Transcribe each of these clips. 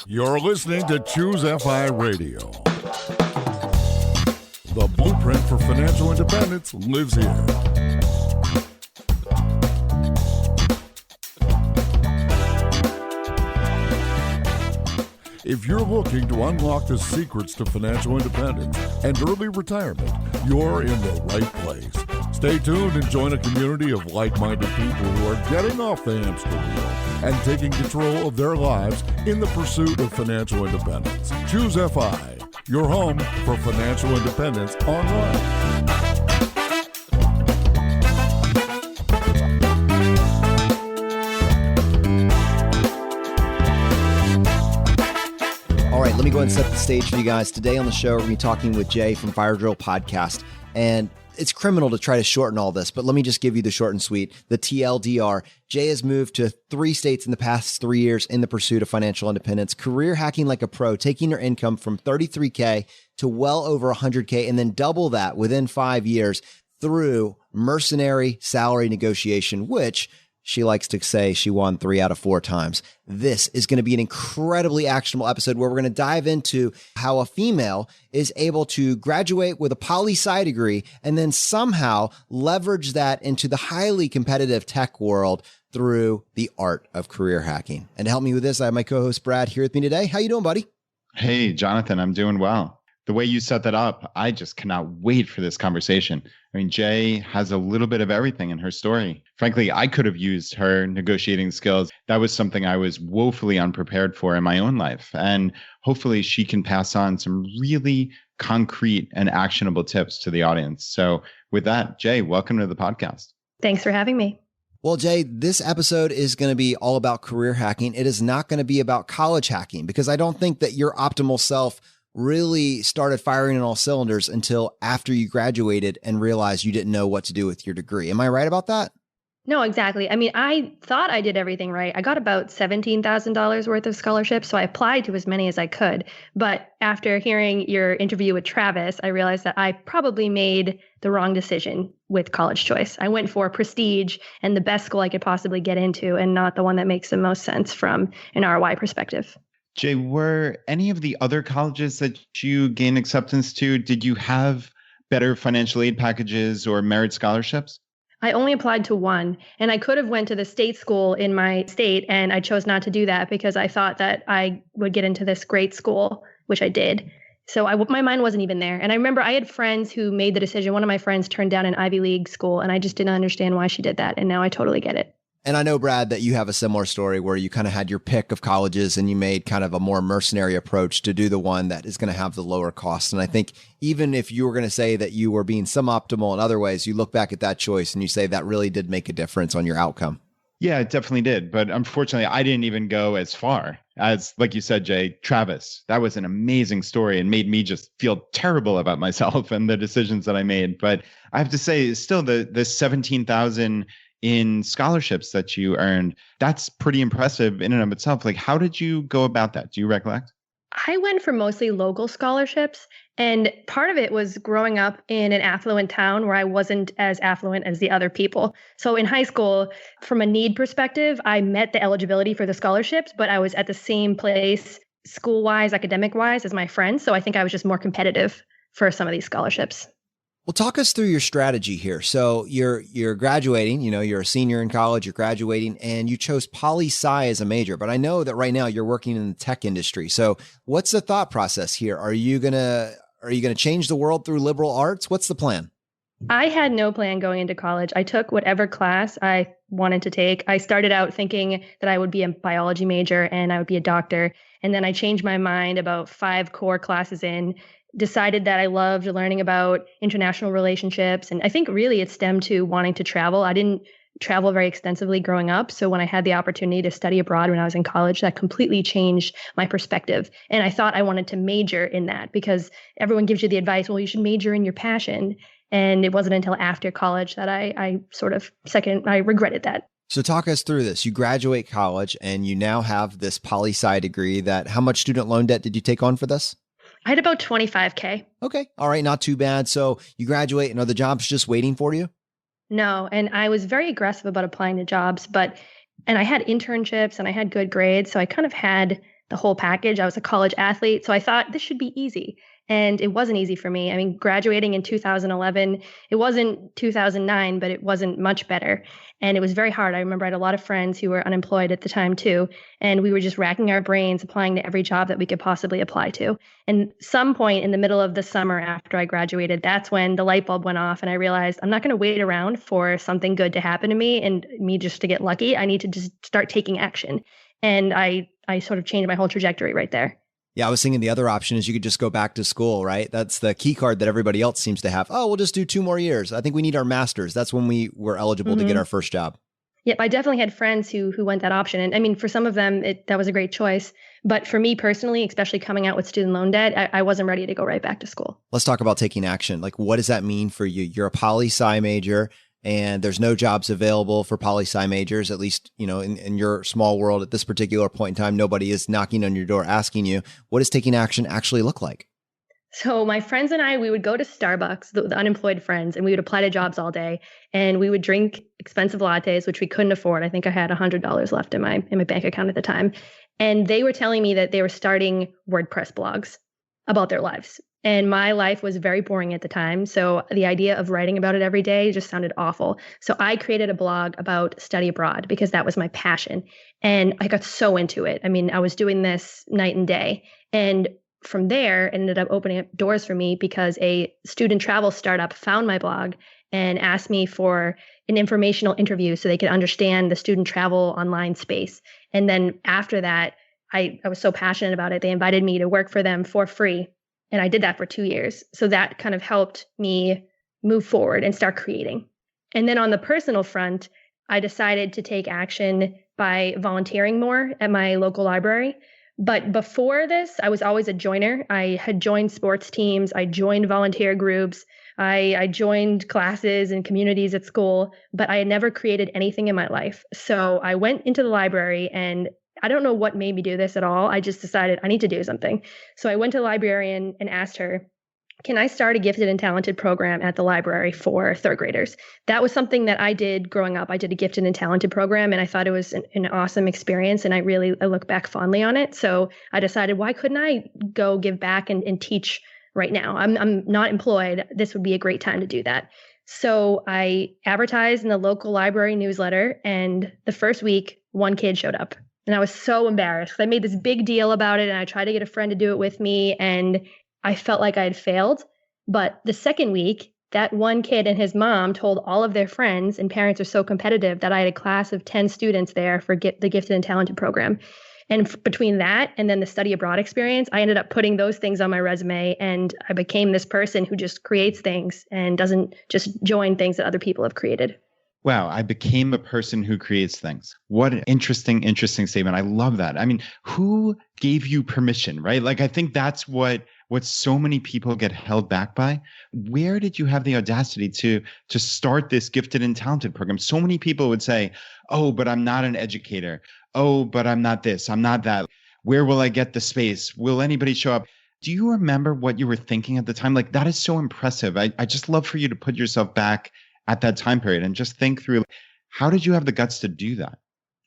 You're listening to Choose FI Radio. The blueprint for financial independence lives here. If you're looking to unlock the secrets to financial independence and early retirement, you're in the right place. Stay tuned and join a community of like-minded people who are getting off the hamster wheel and taking control of their lives in the pursuit of financial independence. Choose FI, your home for financial independence online. All right, let me go ahead and set the stage for you guys. Today on the show, we're going to be talking with Jay from Fire Drill Podcast. And it's criminal to try to shorten all this, but let me just give you the short and sweet. The TLDR. Jay has moved to 3 states in the past 3 years in the pursuit of financial independence, career hacking like a pro, taking your income from $33K to well over $100K, and then double that within 5 years through mercenary salary negotiation, which she likes to say she won 3 out of 4 times. This is going to be an incredibly actionable episode where we're going to dive into how a female is able to graduate with a poli-sci degree and then somehow leverage that into the highly competitive tech world through the art of career hacking. And to help me with this, I have my co-host Brad here with me today. How you doing, buddy? Hey, Jonathan, I'm doing well. The way you set that up, I just cannot wait for this conversation. I mean, Jay has a little bit of everything in her story. Frankly, I could have used her negotiating skills. That was something I was woefully unprepared for in my own life. And hopefully she can pass on some really concrete and actionable tips to the audience. So with that, Jay, welcome to the podcast. Thanks for having me. Well, Jay, this episode is going to be all about career hacking. It is not going to be about college hacking because I don't think that your optimal self really started firing on all cylinders until after you graduated and realized you didn't know what to do with your degree. Am I right about that? No, exactly. I mean, I thought I did everything right. I got about $17,000 worth of scholarships, so I applied to as many as I could. But after hearing your interview with Travis, I realized that I probably made the wrong decision with college choice. I went for prestige and the best school I could possibly get into and not the one that makes the most sense from an ROI perspective. Jay, were any of the other colleges that you gained acceptance to, did you have better financial aid packages or merit scholarships? I only applied to one, and I could have went to the state school in my state, and I chose not to do that because I thought that I would get into this great school, which I did. So my mind wasn't even there. And I remember I had friends who made the decision. One of my friends turned down an Ivy League school, and I just didn't understand why she did that. And now I totally get it. And I know, Brad, that you have a similar story where you kind of had your pick of colleges and you made kind of a more mercenary approach to do the one that is going to have the lower cost. And I think even if you were going to say that you were being suboptimal in other ways, you look back at that choice and you say that really did make a difference on your outcome. Yeah, it definitely did. But unfortunately, I didn't even go as far as, like you said, Jay, Travis. That was an amazing story and made me just feel terrible about myself and the decisions that I made. But I have to say, still, the 17,000 in scholarships that you earned, that's pretty impressive in and of itself. Like, how did you go about that? Do you recollect? I went for mostly local scholarships. And part of it was growing up in an affluent town where I wasn't as affluent as the other people. So in high school, from a need perspective, I met the eligibility for the scholarships, but I was at the same place school-wise, academic-wise as my friends. So I think I was just more competitive for some of these scholarships. Well, talk us through your strategy here. So you're graduating, you're a senior in college, you're graduating, and you chose poli-sci as a major. But I know that right now you're working in the tech industry. So what's the thought process here? Are you gonna change the world through liberal arts? What's the plan? I had no plan going into college. I took whatever class I wanted to take. I started out thinking that I would be a biology major and I would be a doctor. And then I changed my mind about 5 core classes in, decided that I loved learning about international relationships. And I think really it stemmed to wanting to travel. I didn't travel very extensively growing up. So when I had the opportunity to study abroad when I was in college, that completely changed my perspective. And I thought I wanted to major in that because everyone gives you the advice, well, you should major in your passion. And it wasn't until after college that I regretted that. So talk us through this. You graduate college and you now have this poli-sci degree how much student loan debt did you take on for this? I had about $25K. Okay. All right. Not too bad. So you graduate and are the jobs just waiting for you? No. And I was very aggressive about applying to jobs, but And I had internships and I had good grades. So I kind of had the whole package. I was a college athlete. So I thought this should be easy. And it wasn't easy for me. I mean, graduating in 2011, it wasn't 2009, but it wasn't much better. And it was very hard. I remember I had a lot of friends who were unemployed at the time too. And we were just racking our brains, applying to every job that we could possibly apply to. And some point in the middle of the summer after I graduated, that's when the light bulb went off. And I realized I'm not going to wait around for something good to happen to me and me just to get lucky. I need to just start taking action. And I sort of changed my whole trajectory right there. Yeah, I was thinking the other option is you could just go back to school, right? That's the key card that everybody else seems to have. Oh, we'll just do 2 more years. I think we need our master's. That's when we were eligible to get our first job. Yep, I definitely had friends who went that option. And I mean, for some of them, that was a great choice. But for me personally, especially coming out with student loan debt, I wasn't ready to go right back to school. Let's talk about taking action. Like, what does that mean for you? You're a poli-sci major, and there's no jobs available for poli-sci majors, at least, in your small world at this particular point in time. Nobody is knocking on your door asking you. What does taking action actually look like? So my friends and I, we would go to Starbucks, the unemployed friends, and we would apply to jobs all day. And we would drink expensive lattes, which we couldn't afford. I think I had $100 left in my bank account at the time. And they were telling me that they were starting WordPress blogs about their lives. And my life was very boring at the time. So the idea of writing about it every day just sounded awful. So I created a blog about study abroad because that was my passion. And I got so into it. I mean, I was doing this night and day. And from there, it ended up opening up doors for me because a student travel startup found my blog and asked me for an informational interview so they could understand the student travel online space. And then after that, I was so passionate about it. They invited me to work for them for free. And I did that for 2 years. So that kind of helped me move forward and start creating. And then on the personal front, I decided to take action by volunteering more at my local library. But before this, I was always a joiner. I had joined sports teams. I joined volunteer groups. I joined classes and communities at school, but I had never created anything in my life. So I went into the library, and I don't know what made me do this at all. I just decided I need to do something. So I went to the librarian and asked her, can I start a gifted and talented program at the library for third graders? That was something that I did growing up. I did a gifted and talented program, and I thought it was an awesome experience. And I look back fondly on it. So I decided, why couldn't I go give back and teach right now? I'm not employed. This would be a great time to do that. So I advertised in the local library newsletter, and the first week, 1 kid showed up. And I was so embarrassed. I made this big deal about it, and I tried to get a friend to do it with me, and I felt like I had failed. But the second week, that 1 kid and his mom told all of their friends, and parents are so competitive that I had a class of 10 students there for the Gifted and Talented program. And between that and then the study abroad experience, I ended up putting those things on my resume, and I became this person who just creates things and doesn't just join things that other people have created. Wow, I became a person who creates things. What an interesting statement. I love that. I mean, who gave you permission, right? Like, I think that's what so many people get held back by. Where did you have the audacity to start this gifted and talented program? So many people would say, oh, but I'm not an educator. Oh, but I'm not this, I'm not that. Where will I get the space? Will anybody show up? Do you remember what you were thinking at the time? Like, that is so impressive. I just love for you to put yourself back at that time period and just think through, how did you have the guts to do that?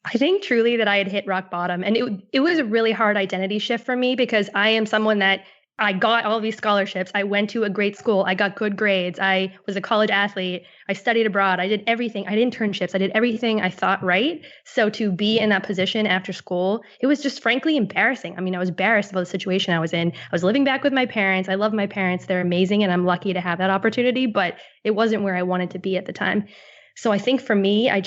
I think truly that I had hit rock bottom, and it was a really hard identity shift for me because I am someone that I got all these scholarships. I went to a great school. I got good grades. I was a college athlete. I studied abroad. I did everything. I did internships. I did everything I thought right. So to be in that position after school, it was just frankly embarrassing. I mean, I was embarrassed about the situation I was in. I was living back with my parents. I love my parents. They're amazing, and I'm lucky to have that opportunity, but it wasn't where I wanted to be at the time. So I think for me, I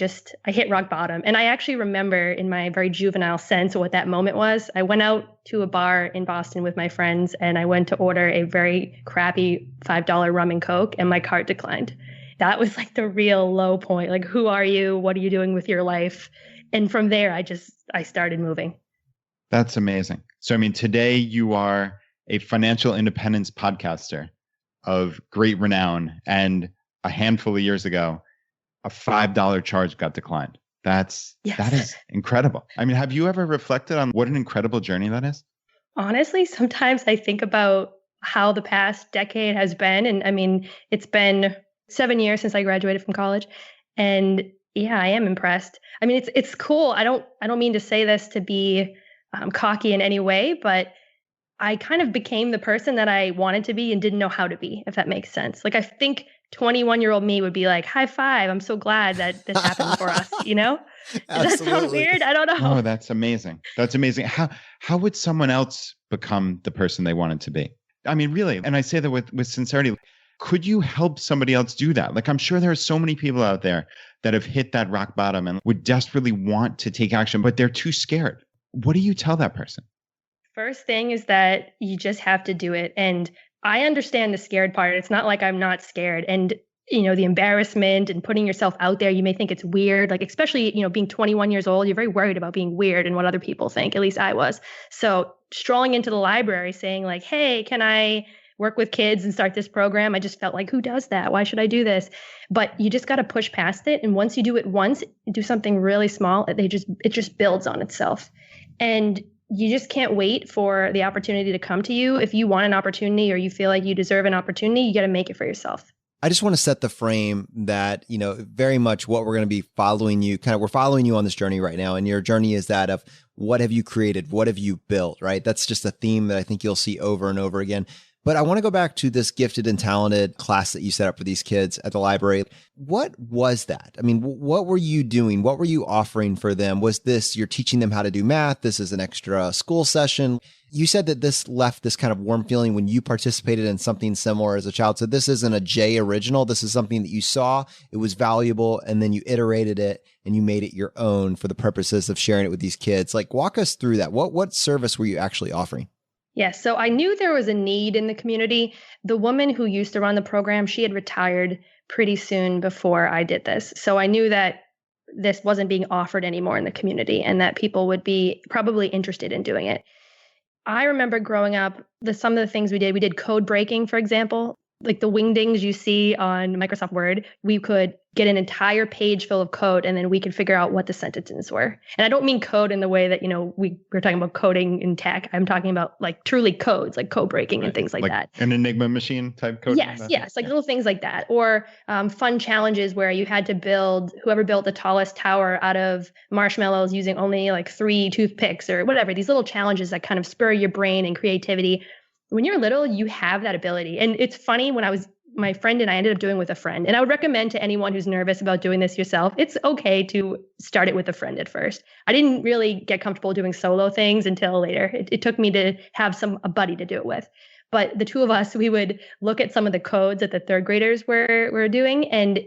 hit rock bottom. And I actually remember in my very juvenile sense what that moment was. I went out to a bar in Boston with my friends, and I went to order a very crappy $5 rum and Coke, and my cart declined. That was like the real low point. Like, who are you? What are you doing with your life? And from there, I started moving. That's amazing. So, I mean, today you are a financial independence podcaster of great renown, and a handful of years ago, a $5 charge got declined. That is incredible. I mean, have you ever reflected on what an incredible journey that is? Honestly, sometimes I think about how the past decade has been. And I mean, it's been 7 years since I graduated from college. And Yeah, I am impressed. I mean, it's cool. I don't mean to say this to be cocky in any way, but I kind of became the person that I wanted to be and didn't know how to be, if that makes sense. Like I think 21-year-old me would be like, high five. I'm so glad that this happened for us, you know? Does that sound Absolutely. weird? I don't know. Oh, that's amazing. That's amazing. How would someone else become the person they wanted to be? I mean, really, and I say that with sincerity. Could you help somebody else do that? Like, I'm sure there are so many people out there that have hit that rock bottom and would desperately want to take action, but they're too scared. What do you tell that person? First thing is that you just have to do it. And I understand the scared part. It's not like I'm not scared. And, the embarrassment and putting yourself out there, you may think it's weird, like, especially, being 21 years old, you're very worried about being weird and what other people think. At least I was. So strolling into the library saying like, hey, can I work with kids and start this program? I just felt like, who does that? Why should I do this? But you just got to push past it. And once you do it once, do something really small, it just builds on itself. And you just can't wait for the opportunity to come to you. If you want an opportunity or you feel like you deserve an opportunity, you got to make it for yourself. I just want to set the frame that, very much what we're going to be following you, we're following you on this journey right now. And your journey is that of what have you created? What have you built, right? That's just a theme that I think you'll see over and over again. But I want to go back to this gifted and talented class that you set up for these kids at the library. What was that? I mean, what were you doing? What were you offering for them? Was this, you're teaching them how to do math? This is an extra school session. You said that this left this kind of warm feeling when you participated in something similar as a child. So this isn't a Jay original. This is something that you saw, it was valuable, and then you iterated it and you made it your own for the purposes of sharing it with these kids. Like, walk us through that. What service were you actually offering? Yes. So I knew there was a need in the community. The woman who used to run the program, she had retired pretty soon before I did this. So I knew that this wasn't being offered anymore in the community and that people would be probably interested in doing it. I remember growing up, some of the things we did code breaking, for example. Like the wingdings you see on Microsoft Word, we could get an entire page full of code and then we could figure out what the sentences were. And I don't mean code in the way that, we're talking about coding in tech. I'm talking about like truly codes, like code breaking and things like that. An Enigma machine type code. Yes. Like little things like that. Or fun challenges where you had to whoever built the tallest tower out of marshmallows using only like 3 toothpicks or whatever. These little challenges that kind of spur your brain and creativity. When you're little, you have that ability. And it's funny, my friend and I ended up doing with a friend. And I would recommend to anyone who's nervous about doing this yourself, it's okay to start it with a friend at first. I didn't really get comfortable doing solo things until later. It took me to have a buddy to do it with. But the two of us, we would look at some of the codes that the third graders were doing. And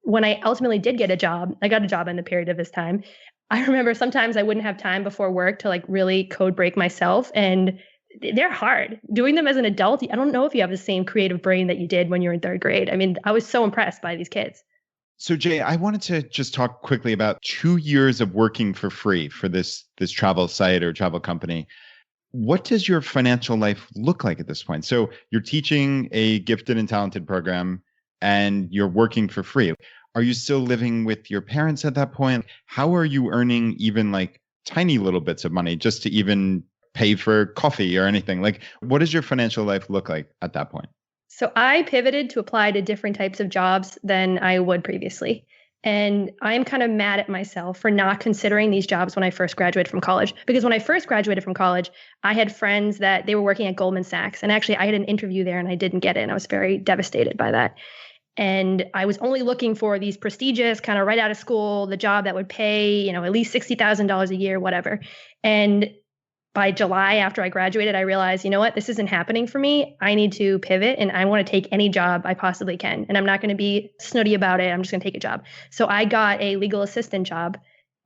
when I ultimately did get a job, I got a job in the period of this time. I remember sometimes I wouldn't have time before work to like really code break myself, and they're hard. Doing them as an adult, I don't know if you have the same creative brain that you did when you were in third grade. I mean, I was so impressed by these kids. So Jay, I wanted to just talk quickly about 2 years of working for free for this travel site or travel company. What does your financial life look like at this point? So you're teaching a gifted and talented program and you're working for free. Are you still living with your parents at that point? How are you earning even like tiny little bits of money just to even pay for coffee or anything? Like, what does your financial life look like at that point? So I pivoted to apply to different types of jobs than I would previously. And I'm kind of mad at myself for not considering these jobs when I first graduated from college. Because when I first graduated from college, I had friends that they were working at Goldman Sachs. And actually, I had an interview there and I didn't get it. And I was very devastated by that. And I was only looking for these prestigious, kind of right out of school, the job that would pay, at least $60,000 a year, whatever. And by July, after I graduated, I realized, you know what, this isn't happening for me. I need to pivot and I want to take any job I possibly can. And I'm not going to be snooty about it. I'm just going to take a job. So I got a legal assistant job,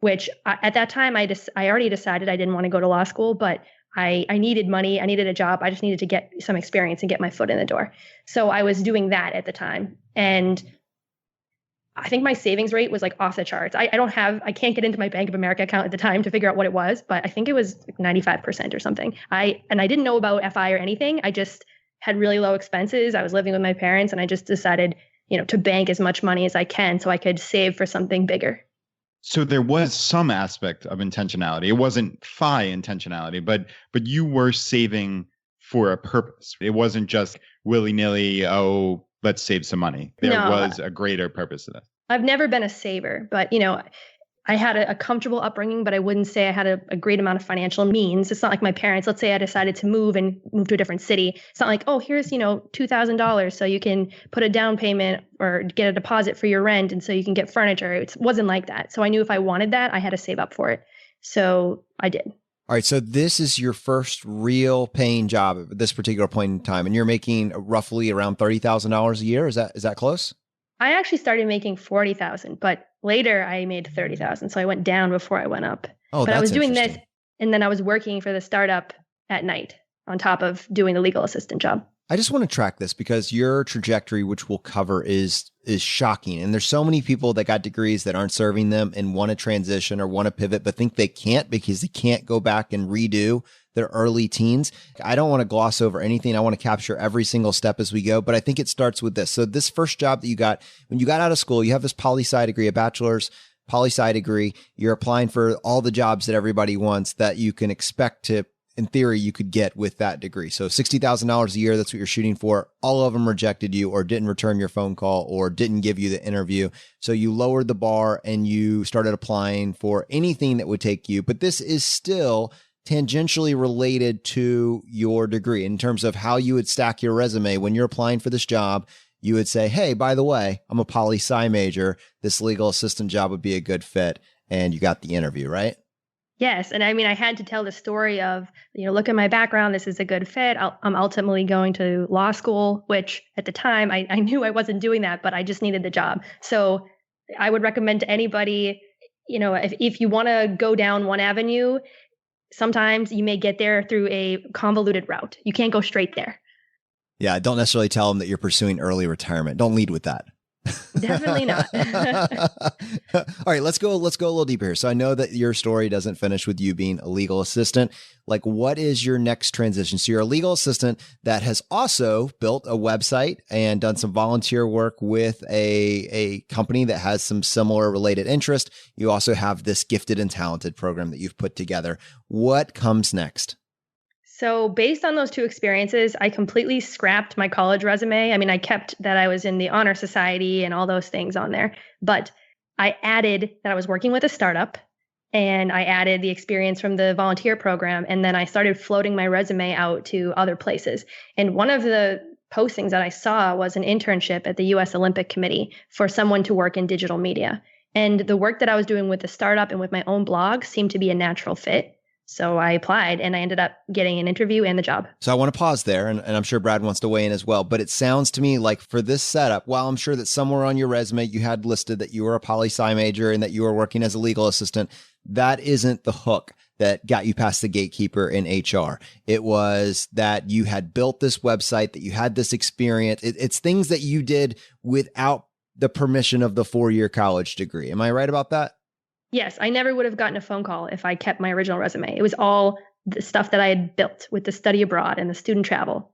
which at that time, I already decided I didn't want to go to law school, but I needed money. I needed a job. I just needed to get some experience and get my foot in the door. So I was doing that at the time. And I think my savings rate was like off the charts. I can't get into my Bank of America account at the time to figure out what it was, but I think it was like 95% or something. I didn't know about FI or anything. I just had really low expenses. I was living with my parents and I just decided, to bank as much money as I can so I could save for something bigger. So there was some aspect of intentionality. It wasn't FI intentionality, but you were saving for a purpose. It wasn't just willy-nilly, let's save some money. There was a greater purpose to that. I've never been a saver, but I had a comfortable upbringing, but I wouldn't say I had a great amount of financial means. It's not like my parents, let's say I decided to move to a different city. It's not like, oh, here's, $2,000 so you can put a down payment or get a deposit for your rent. And so you can get furniture. It wasn't like that. So I knew if I wanted that, I had to save up for it. So I did. All right. So this is your first real paying job at this particular point in time, and you're making roughly around $30,000 a year. Is that close? I actually started making 40,000, but later I made 30,000. So I went down before I went up. Oh, but I was doing this, interesting. and then I was working for the startup at night on top of doing the legal assistant job. I just want to track this because your trajectory, which we'll cover, is shocking. And there's so many people that got degrees that aren't serving them and want to transition or want to pivot, but think they can't because they can't go back and redo their early teens. I don't want to gloss over anything. I want to capture every single step as we go, but I think it starts with this. So this first job that you got, when you got out of school, you have this poli-sci degree, a bachelor's poli-sci degree. You're applying for all the jobs that everybody wants that you can expect to, in theory, you could get with that degree. So $60,000 a year, that's what you're shooting for. All of them rejected you or didn't return your phone call or didn't give you the interview. So you lowered the bar and you started applying for anything that would take you. But this is still tangentially related to your degree in terms of how you would stack your resume. When you're applying for this job, you would say, hey, by the way, I'm a poli-sci major. This legal assistant job would be a good fit. And you got the interview, right? Yes. And I mean, I had to tell the story of, look at my background. This is a good fit. I'm ultimately going to law school, which at the time I knew I wasn't doing that, but I just needed the job. So I would recommend to anybody, if you want to go down one avenue, sometimes you may get there through a convoluted route. You can't go straight there. Yeah. Don't necessarily tell them that you're pursuing early retirement. Don't lead with that. Definitely not. All right, let's go a little deeper here. So I know that your story doesn't finish with you being a legal assistant. Like, what is your next transition? So you're a legal assistant that has also built a website and done some volunteer work with a company that has some similar related interest. You also have this gifted and talented program that you've put together. What comes next? So based on those two experiences, I completely scrapped my college resume. I mean, I kept that I was in the honor society and all those things on there, but I added that I was working with a startup and I added the experience from the volunteer program. And then I started floating my resume out to other places. And one of the postings that I saw was an internship at the U.S. Olympic Committee for someone to work in digital media. And the work that I was doing with the startup and with my own blog seemed to be a natural fit. So I applied and I ended up getting an interview and the job. So I want to pause there, and I'm sure Brad wants to weigh in as well, but it sounds to me like for this setup, while I'm sure that somewhere on your resume you had listed that you were a poli-sci major and that you were working as a legal assistant, that isn't the hook that got you past the gatekeeper in HR. It was that you had built this website, that you had this experience. It's things that you did without the permission of the 4-year college degree. Am I right about that? Yes, I never would have gotten a phone call if I kept my original resume. It was all the stuff that I had built with the study abroad and the student travel.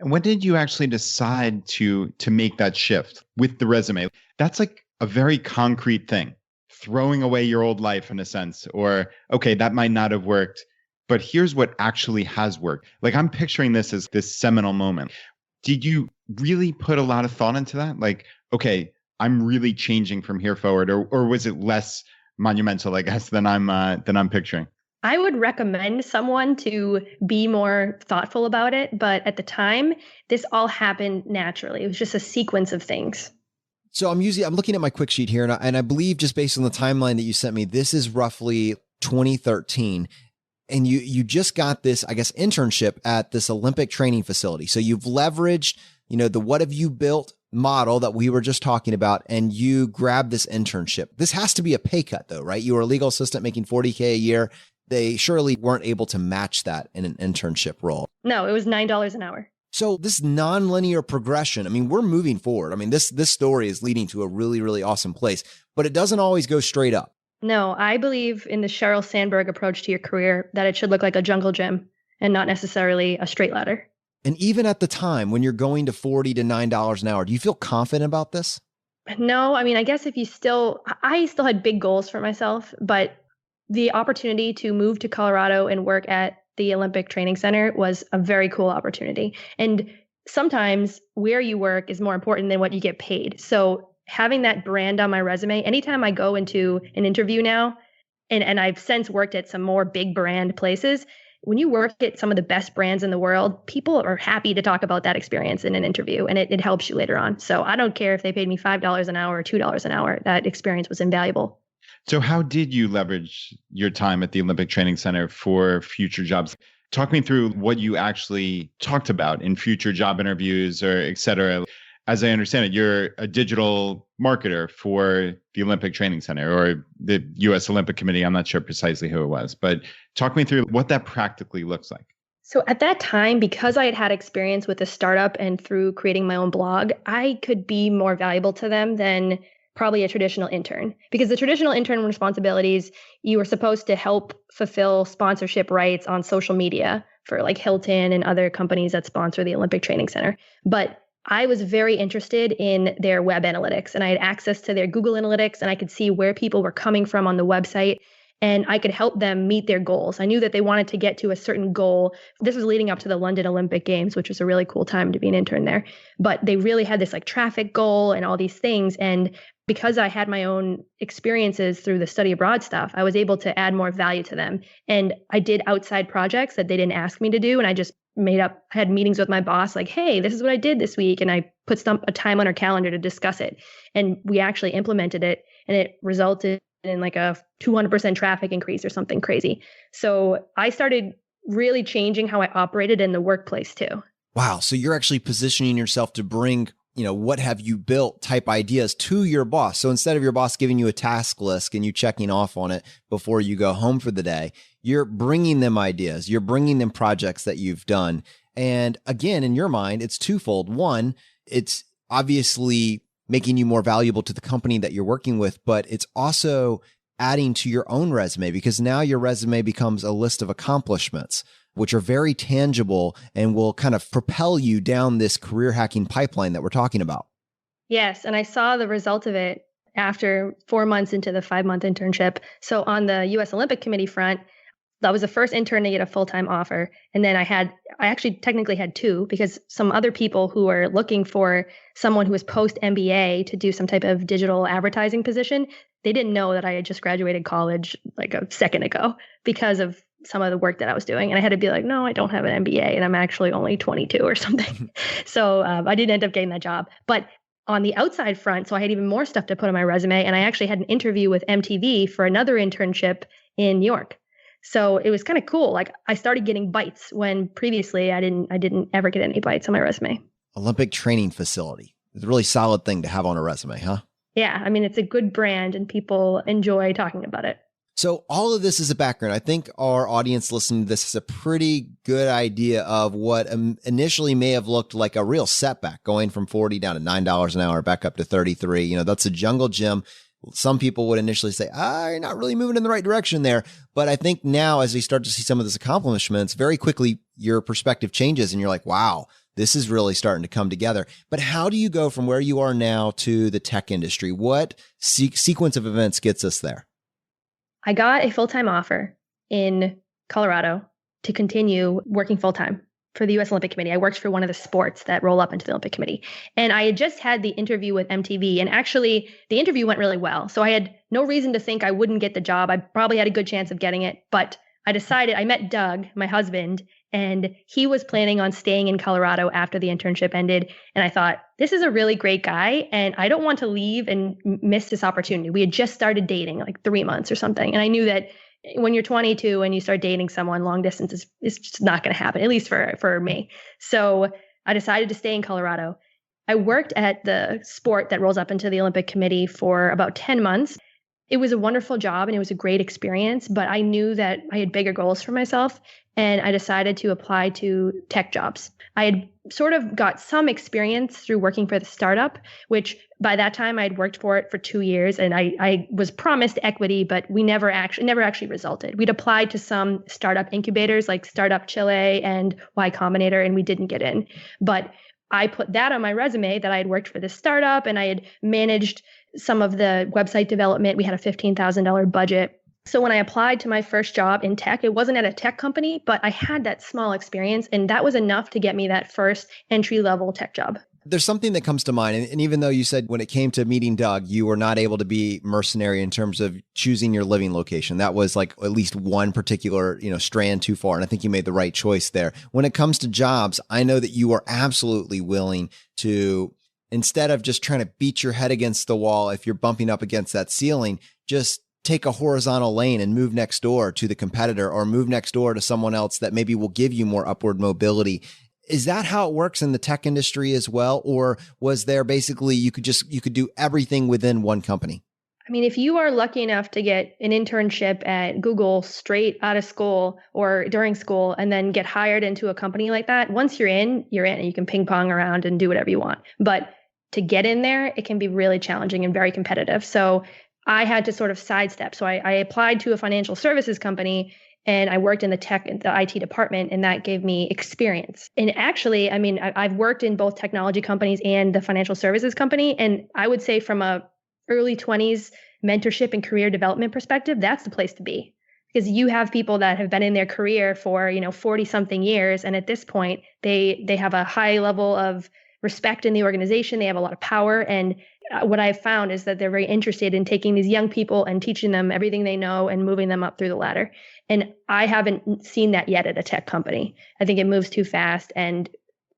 And when did you actually decide to make that shift with the resume? That's like a very concrete thing. Throwing away your old life in a sense, or, okay, that might not have worked, but here's what actually has worked. Like, I'm picturing this as this seminal moment. Did you really put a lot of thought into that? Like, okay, I'm really changing from here forward, or was it less monumental, I guess, than I'm picturing? I would recommend someone to be more thoughtful about it, but at the time, this all happened naturally. It was just a sequence of things. So I'm looking at my quick sheet here, and I believe just based on the timeline that you sent me, this is roughly 2013. And you just got this, I guess, internship at this Olympic training facility. So you've leveraged, the what have you built model that we were just talking about, and you grabbed this internship. This has to be a pay cut though, right? You were a legal assistant making $40K a year. They surely weren't able to match that in an internship role. No, it was $9 an hour. So this nonlinear progression, I mean, we're moving forward. I mean, this story is leading to a really, really awesome place, but it doesn't always go straight up. No, I believe in the Sheryl Sandberg approach to your career, that it should look like a jungle gym and not necessarily a straight ladder. And even at the time when you're going to $40 to $9 an hour, do you feel confident about this? No, I mean, I guess I still had big goals for myself, but the opportunity to move to Colorado and work at the Olympic Training Center was a very cool opportunity. And sometimes where you work is more important than what you get paid. So having that brand on my resume, anytime I go into an interview now, and I've since worked at some more big brand places, when you work at some of the best brands in the world, people are happy to talk about that experience in an interview, and it helps you later on. So I don't care if they paid me $5 an hour or $2 an hour. That experience was invaluable. So how did you leverage your time at the Olympic Training Center for future jobs? Talk me through what you actually talked about in future job interviews or et cetera. As I understand it, you're a digital marketer for the Olympic Training Center or the U.S. Olympic Committee. I'm not sure precisely who it was, but talk me through what that practically looks like. So at that time, because I had had experience with a startup and through creating my own blog, I could be more valuable to them than probably a traditional intern. Because the traditional intern responsibilities, you were supposed to help fulfill sponsorship rights on social media for like Hilton and other companies that sponsor the Olympic Training Center. But I was very interested in their web analytics, and I had access to their Google Analytics, and I could see where people were coming from on the website, and I could help them meet their goals. I knew that they wanted to get to a certain goal. This was leading up to the London Olympic Games, which was a really cool time to be an intern there. But they really had this like traffic goal and all these things. And because I had my own experiences through the study abroad stuff, I was able to add more value to them. And I did outside projects that they didn't ask me to do. And I just I had meetings with my boss, like, hey, this is what I did this week. And I put a time on our calendar to discuss it. And we actually implemented it, and it resulted in like a 200% traffic increase or something crazy. So I started really changing how I operated in the workplace too. Wow. So you're actually positioning yourself to bring, what have you built type ideas to your boss. So instead of your boss giving you a task list and you checking off on it before you go home for the day, you're bringing them ideas. You're bringing them projects that you've done. And again, in your mind, it's twofold. One, it's obviously making you more valuable to the company that you're working with, but it's also adding to your own resume because now your resume becomes a list of accomplishments, which are very tangible and will kind of propel you down this career hacking pipeline that we're talking about. Yes. And I saw the result of it after 4 months into the 5-month internship. So on the U.S. Olympic Committee front, that was the first intern to get a full-time offer. And then I actually technically had two because some other people who were looking for someone who was post-MBA to do some type of digital advertising position, they didn't know that I had just graduated college like a second ago because of some of the work that I was doing. And I had to be like, no, I don't have an MBA and I'm actually only 22 or something. So I didn't end up getting that job. But on the outside front, so I had even more stuff to put on my resume. And I actually had an interview with MTV for another internship in New York. So it was kind of cool. Like I started getting bites when previously I didn't ever get any bites on my resume. Olympic training facility. It's a really solid thing to have on a resume, huh? Yeah. I mean, it's a good brand and people enjoy talking about it. So all of this is a background. I think our audience listening to this has a pretty good idea of what initially may have looked like a real setback, going from 40 down to $9 an hour, back up to 33. That's a jungle gym. Some people would initially say, you're not really moving in the right direction there. But I think now as we start to see some of these accomplishments, very quickly your perspective changes and you're like, wow, this is really starting to come together. But how do you go from where you are now to the tech industry? What sequence of events gets us there? I got a full-time offer in Colorado to continue working full-time for the U.S. Olympic Committee. I worked for one of the sports that roll up into the Olympic Committee. And I had just had the interview with MTV, and actually the interview went really well. So I had no reason to think I wouldn't get the job. I probably had a good chance of getting it, but I met Doug, my husband, and he was planning on staying in Colorado after the internship ended. And I thought, this is a really great guy, and I don't want to leave and miss this opportunity. We had just started dating like 3 months or something. And I knew that when you're 22 and you start dating someone, long distance is just not going to happen, at least for me. So I decided to stay in Colorado. I worked at the sport that rolls up into the Olympic Committee for about 10 months. It was a wonderful job and it was a great experience, but I knew that I had bigger goals for myself and I decided to apply to tech jobs. I had sort of got some experience through working for the startup, which by that time I had worked for it for 2 years and I was promised equity, but we never actually resulted. We'd applied to some startup incubators like Startup Chile and Y Combinator and we didn't get in. But I put that on my resume that I had worked for this startup and I had managed some of the website development. We had a $15,000 budget. So when I applied to my first job in tech, it wasn't at a tech company, but I had that small experience and that was enough to get me that first entry-level tech job. There's something that comes to mind. And even though you said when it came to meeting Doug, you were not able to be mercenary in terms of choosing your living location. That was like at least one particular, strand too far. And I think you made the right choice there. When it comes to jobs, I know that you are absolutely willing to, instead of just trying to beat your head against the wall, if you're bumping up against that ceiling, just take a horizontal lane and move next door to the competitor or move next door to someone else that maybe will give you more upward mobility. Is that how it works in the tech industry as well? Or was there basically, you could do everything within one company? I mean, if you are lucky enough to get an internship at Google straight out of school or during school and then get hired into a company like that, once you're in and you can ping pong around and do whatever you want. But to get in there, it can be really challenging and very competitive. So I had to sort of sidestep. So I applied to a financial services company and I worked in the IT department, and that gave me experience. And actually, I mean, I've worked in both technology companies and the financial services company. And I would say from a early 20s mentorship and career development perspective, that's the place to be. Because you have people that have been in their career for, 40 something years. And at this point, they have a high level of respect in the organization. They have a lot of power. And what I've found is that they're very interested in taking these young people and teaching them everything they know and moving them up through the ladder. And I haven't seen that yet at a tech company. I think it moves too fast, and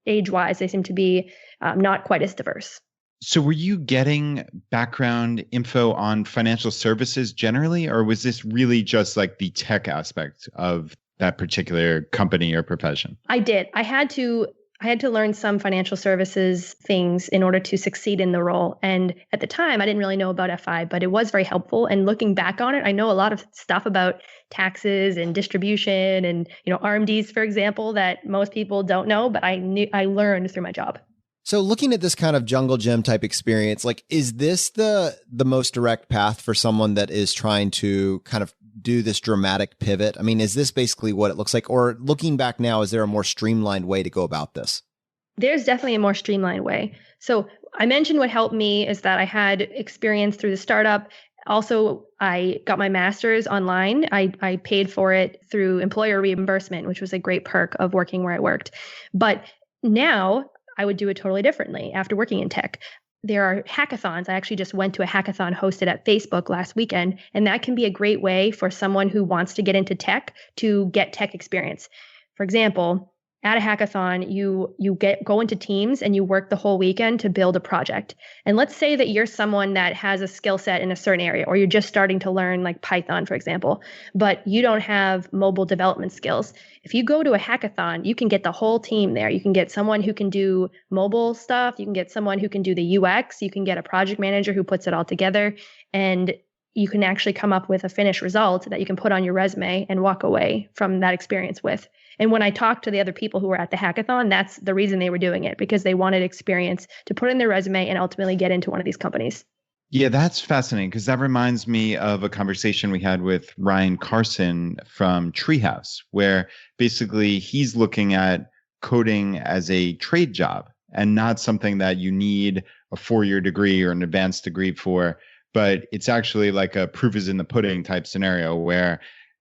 age-wise, they seem to be not quite as diverse. So were you getting background info on financial services generally, or was this really just like the tech aspect of that particular company or profession? I did. I had to learn some financial services things in order to succeed in the role. And at the time, I didn't really know about FI, but it was very helpful. And looking back on it, I know a lot of stuff about taxes and distribution and, RMDs, for example, that most people don't know, but I learned through my job. So looking at this kind of jungle gym type experience, like, is this the most direct path for someone that is trying to kind of do this dramatic pivot? I mean, is this basically what it looks like? Or looking back now, is there a more streamlined way to go about this? There's definitely a more streamlined way. So I mentioned what helped me is that I had experience through the startup. Also, I got my master's online. I paid for it through employer reimbursement, which was a great perk of working where I worked. But now I would do it totally differently after working in tech. There are hackathons. I actually just went to a hackathon hosted at Facebook last weekend, and that can be a great way for someone who wants to get into tech to get tech experience. For example, at a hackathon, you go into teams and you work the whole weekend to build a project. And let's say that you're someone that has a skill set in a certain area, or you're just starting to learn like Python, for example, but you don't have mobile development skills. If you go to a hackathon, you can get the whole team there. You can get someone who can do mobile stuff. You can get someone who can do the UX. You can get a project manager who puts it all together. And you can actually come up with a finished result that you can put on your resume and walk away from that experience with. And when I talked to the other people who were at the hackathon, that's the reason they were doing it, because they wanted experience to put in their resume and ultimately get into one of these companies. Yeah, that's fascinating, because that reminds me of a conversation we had with Ryan Carson from Treehouse, where basically he's looking at coding as a trade job and not something that you need a 4-year degree or an advanced degree for, but it's actually like a proof is in the pudding type scenario where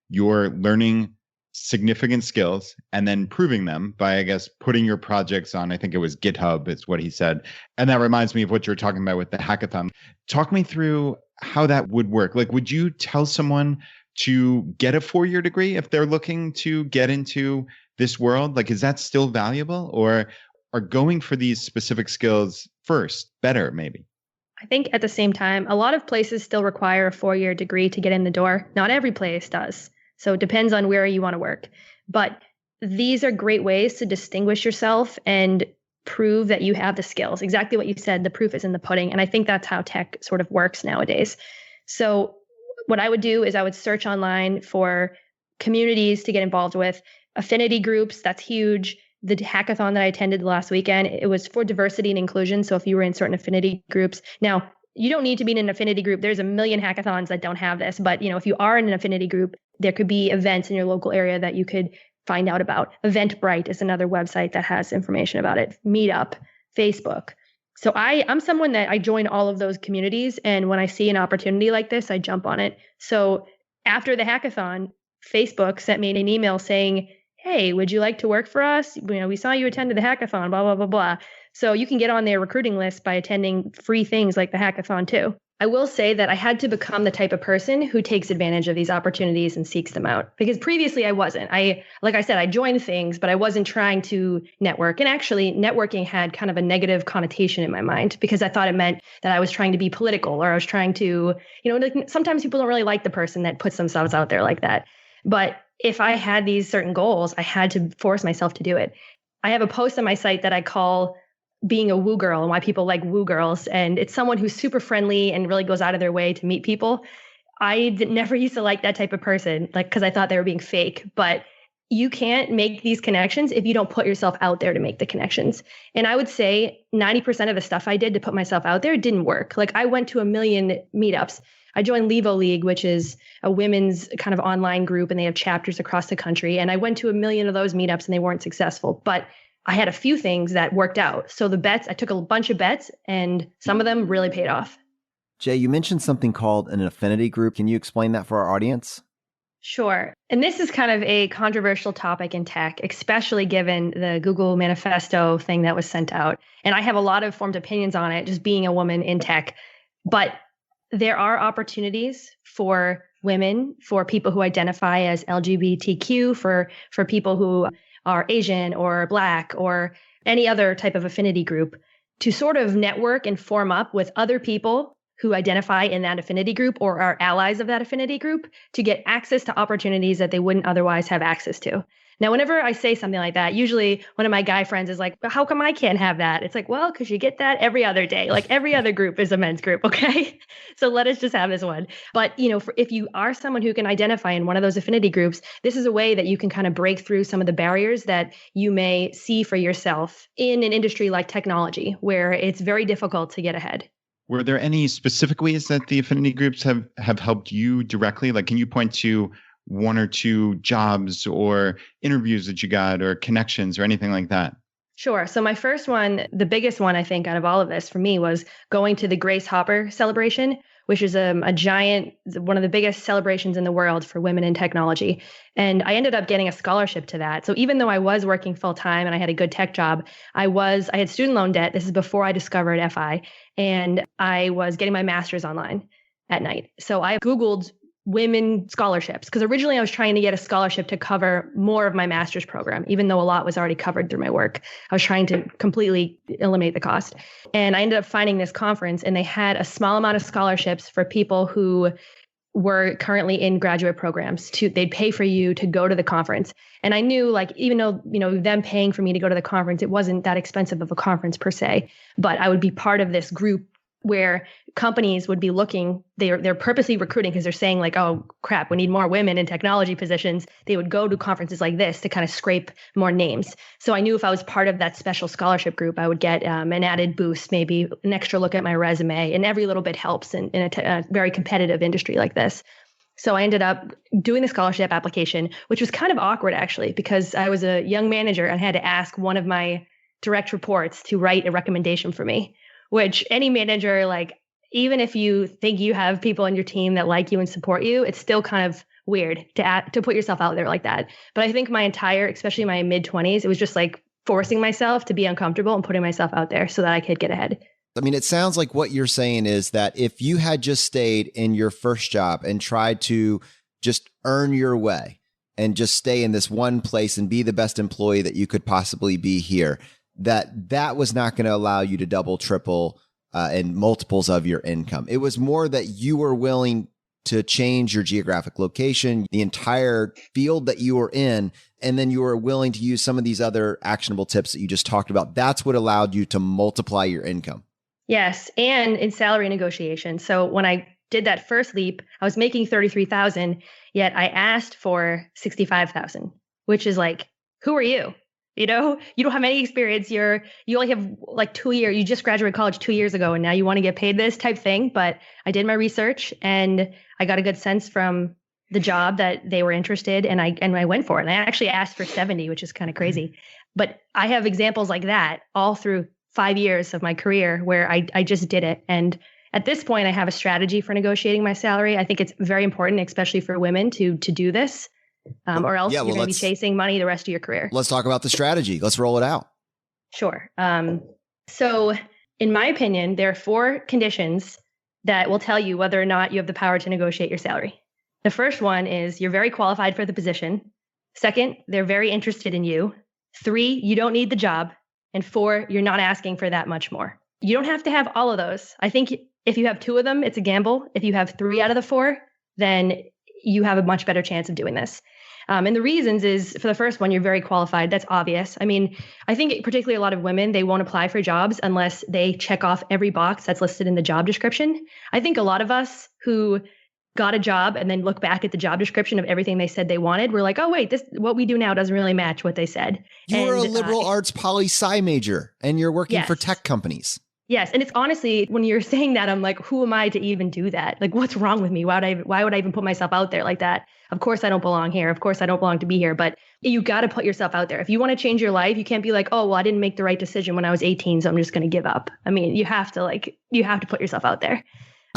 you're learning significant skills and then proving them by, I guess, putting your projects on, I think it was GitHub is what he said. And that reminds me of what you're talking about with the hackathon. Talk me through how that would work. Like, would you tell someone to get a 4-year degree if they're looking to get into this world? Like, is that still valuable, or are going for these specific skills first better maybe? I think at the same time, a lot of places still require a 4-year degree to get in the door. Not every place does. So it depends on where you want to work. But these are great ways to distinguish yourself and prove that you have the skills. Exactly what you said, the proof is in the pudding. And I think that's how tech sort of works nowadays. So what I would do is I would search online for communities to get involved with, affinity groups, that's huge. The hackathon that I attended last weekend, it was for diversity and inclusion. So if you were in certain affinity groups, now you don't need to be in an affinity group. There's a million hackathons that don't have this, but if you are in an affinity group, there could be events in your local area that you could find out about. Eventbrite is another website that has information about it. Meetup, Facebook. So I'm someone that I join all of those communities, and when I see an opportunity like this, I jump on it. So after the hackathon, Facebook sent me an email saying, "Hey, would you like to work for us? We saw you attended the hackathon, blah, blah, blah, blah." So you can get on their recruiting list by attending free things like the hackathon too. I will say that I had to become the type of person who takes advantage of these opportunities and seeks them out, because previously I wasn't. Like I said, I joined things, but I wasn't trying to network. And actually, networking had kind of a negative connotation in my mind because I thought it meant that I was trying to be political, or I was trying to, like sometimes people don't really like the person that puts themselves out there like that. But if I had these certain goals, I had to force myself to do it. I have a post on my site that I call being a woo girl and why people like woo girls. And it's someone who's super friendly and really goes out of their way to meet people. Never used to like that type of person, like, because I thought they were being fake. But you can't make these connections if you don't put yourself out there to make the connections. And I would say 90% of the stuff I did to put myself out there didn't work. Like I went to 1 million meetups. I joined Levo League, which is a women's kind of online group, and they have chapters across the country. And I went to 1 million of those meetups and they weren't successful. But I had a few things that worked out. So I took a bunch of bets and some of them really paid off. Jay, you mentioned something called an affinity group. Can you explain that for our audience? Sure. And this is kind of a controversial topic in tech, especially given the Google manifesto thing that was sent out. And I have a lot of formed opinions on it, just being a woman in tech. But there are opportunities for women, for people who identify as LGBTQ, for people who are Asian or Black or any other type of affinity group, to sort of network and form up with other people who identify in that affinity group or are allies of that affinity group to get access to opportunities that they wouldn't otherwise have access to. Now, whenever I say something like that, usually one of my guy friends is like, how come I can't have that? It's like, well, because you get that every other day. Like every other group is a men's group. Okay. So let us just have this one. But, if you are someone who can identify in one of those affinity groups, this is a way that you can kind of break through some of the barriers that you may see for yourself in an industry like technology, where it's very difficult to get ahead. Were there any specific ways that the affinity groups have helped you directly? Like, can you point to one or two jobs or interviews that you got or connections or anything like that? Sure. So my first one, the biggest one, I think, out of all of this for me was going to the Grace Hopper celebration, which is a giant, one of the biggest celebrations in the world for women in technology. And I ended up getting a scholarship to that. So even though I was working full time and I had a good tech job, I had student loan debt. This is before I discovered FI, and I was getting my master's online at night. So I Googled women scholarships, because originally I was trying to get a scholarship to cover more of my master's program, even though a lot was already covered through my work. I was trying to completely eliminate the cost. And I ended up finding this conference, and they had a small amount of scholarships for people who were currently in graduate programs. They'd pay for you to go to the conference. And I knew, like, even though, them paying for me to go to the conference, it wasn't that expensive of a conference per se, but I would be part of this group where companies would be looking, they're purposely recruiting because they're saying like, oh crap, we need more women in technology positions. They would go to conferences like this to kind of scrape more names. So I knew if I was part of that special scholarship group, I would get an added boost, maybe an extra look at my resume, and every little bit helps in a very competitive industry like this. So I ended up doing the scholarship application, which was kind of awkward actually, because I was a young manager and had to ask one of my direct reports to write a recommendation for me, which any manager, like, even if you think you have people on your team that like you and support you, it's still kind of weird to put yourself out there like that. But I think especially my mid-20s, it was just like forcing myself to be uncomfortable and putting myself out there so that I could get ahead. I mean, it sounds like what you're saying is that if you had just stayed in your first job and tried to just earn your way and just stay in this one place and be the best employee that you could possibly be here, that was not going to allow you to double, triple, and multiples of your income. It was more that you were willing to change your geographic location, the entire field that you were in, and then you were willing to use some of these other actionable tips that you just talked about. That's what allowed you to multiply your income. Yes, and in salary negotiation. So when I did that first leap, I was making $33,000, yet I asked for $65,000, which is like, who are you? You don't have any experience. You only have like 2 years. You just graduated college 2 years ago, and now you want to get paid this type thing. But I did my research, and I got a good sense from the job that they were interested, and I went for it. And I actually asked for 70, which is kind of crazy. But I have examples like that all through 5 years of my career where I just did it. And at this point, I have a strategy for negotiating my salary. I think it's very important, especially for women, to do this. Or else you're going to be chasing money the rest of your career. Let's talk about the strategy. Let's roll it out. Sure. So in my opinion, there are 4 conditions that will tell you whether or not you have the power to negotiate your salary. The first one is you're very qualified for the position. Second, they're very interested in you. 3, you don't need the job. And 4, you're not asking for that much more. You don't have to have all of those. I think if you have 2 of them, it's a gamble. If you have 3 out of the 4, then you have a much better chance of doing this. And the reasons is, for the first one, you're very qualified. That's obvious. I mean, I think particularly a lot of women, they won't apply for jobs unless they check off every box that's listed in the job description. I think a lot of us who got a job and then look back at the job description of everything they said they wanted, we're like, oh, wait, this what we do now doesn't really match what they said. You were a liberal arts poli-sci major and you're working for tech companies. Yes. And it's honestly, when you're saying that, I'm like, who am I to even do that? Like, what's wrong with me? Why would I even put myself out there like that? Of course, I don't belong here. Of course, I don't belong to be here. But you got to put yourself out there. If you want to change your life, you can't be like, oh, well, I didn't make the right decision when I was 18, so I'm just going to give up. I mean, you have to put yourself out there.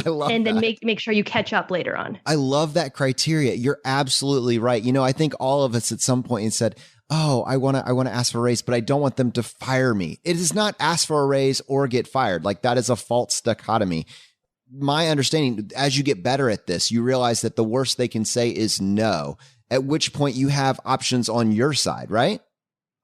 I love and that. then make sure you catch up later on. I love that criteria. You're absolutely right. You know, I think all of us at some point said, oh, I want to ask for a raise, but I don't want them to fire me. It is not ask for a raise or get fired. Like, that is a false dichotomy. My understanding, as you get better at this, you realize that the worst they can say is no, at which point you have options on your side, right?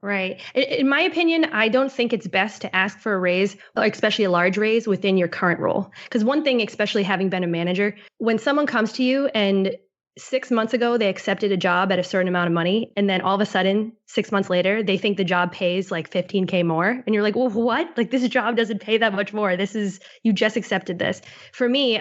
Right. In my opinion, I don't think it's best to ask for a raise, especially a large raise within your current role. Because one thing, especially having been a manager, when someone comes to you and 6 months ago, they accepted a job at a certain amount of money, and then all of a sudden, 6 months later, they think the job pays like $15K more. And you're like, well, what? Like, this job doesn't pay that much more. You just accepted this. For me,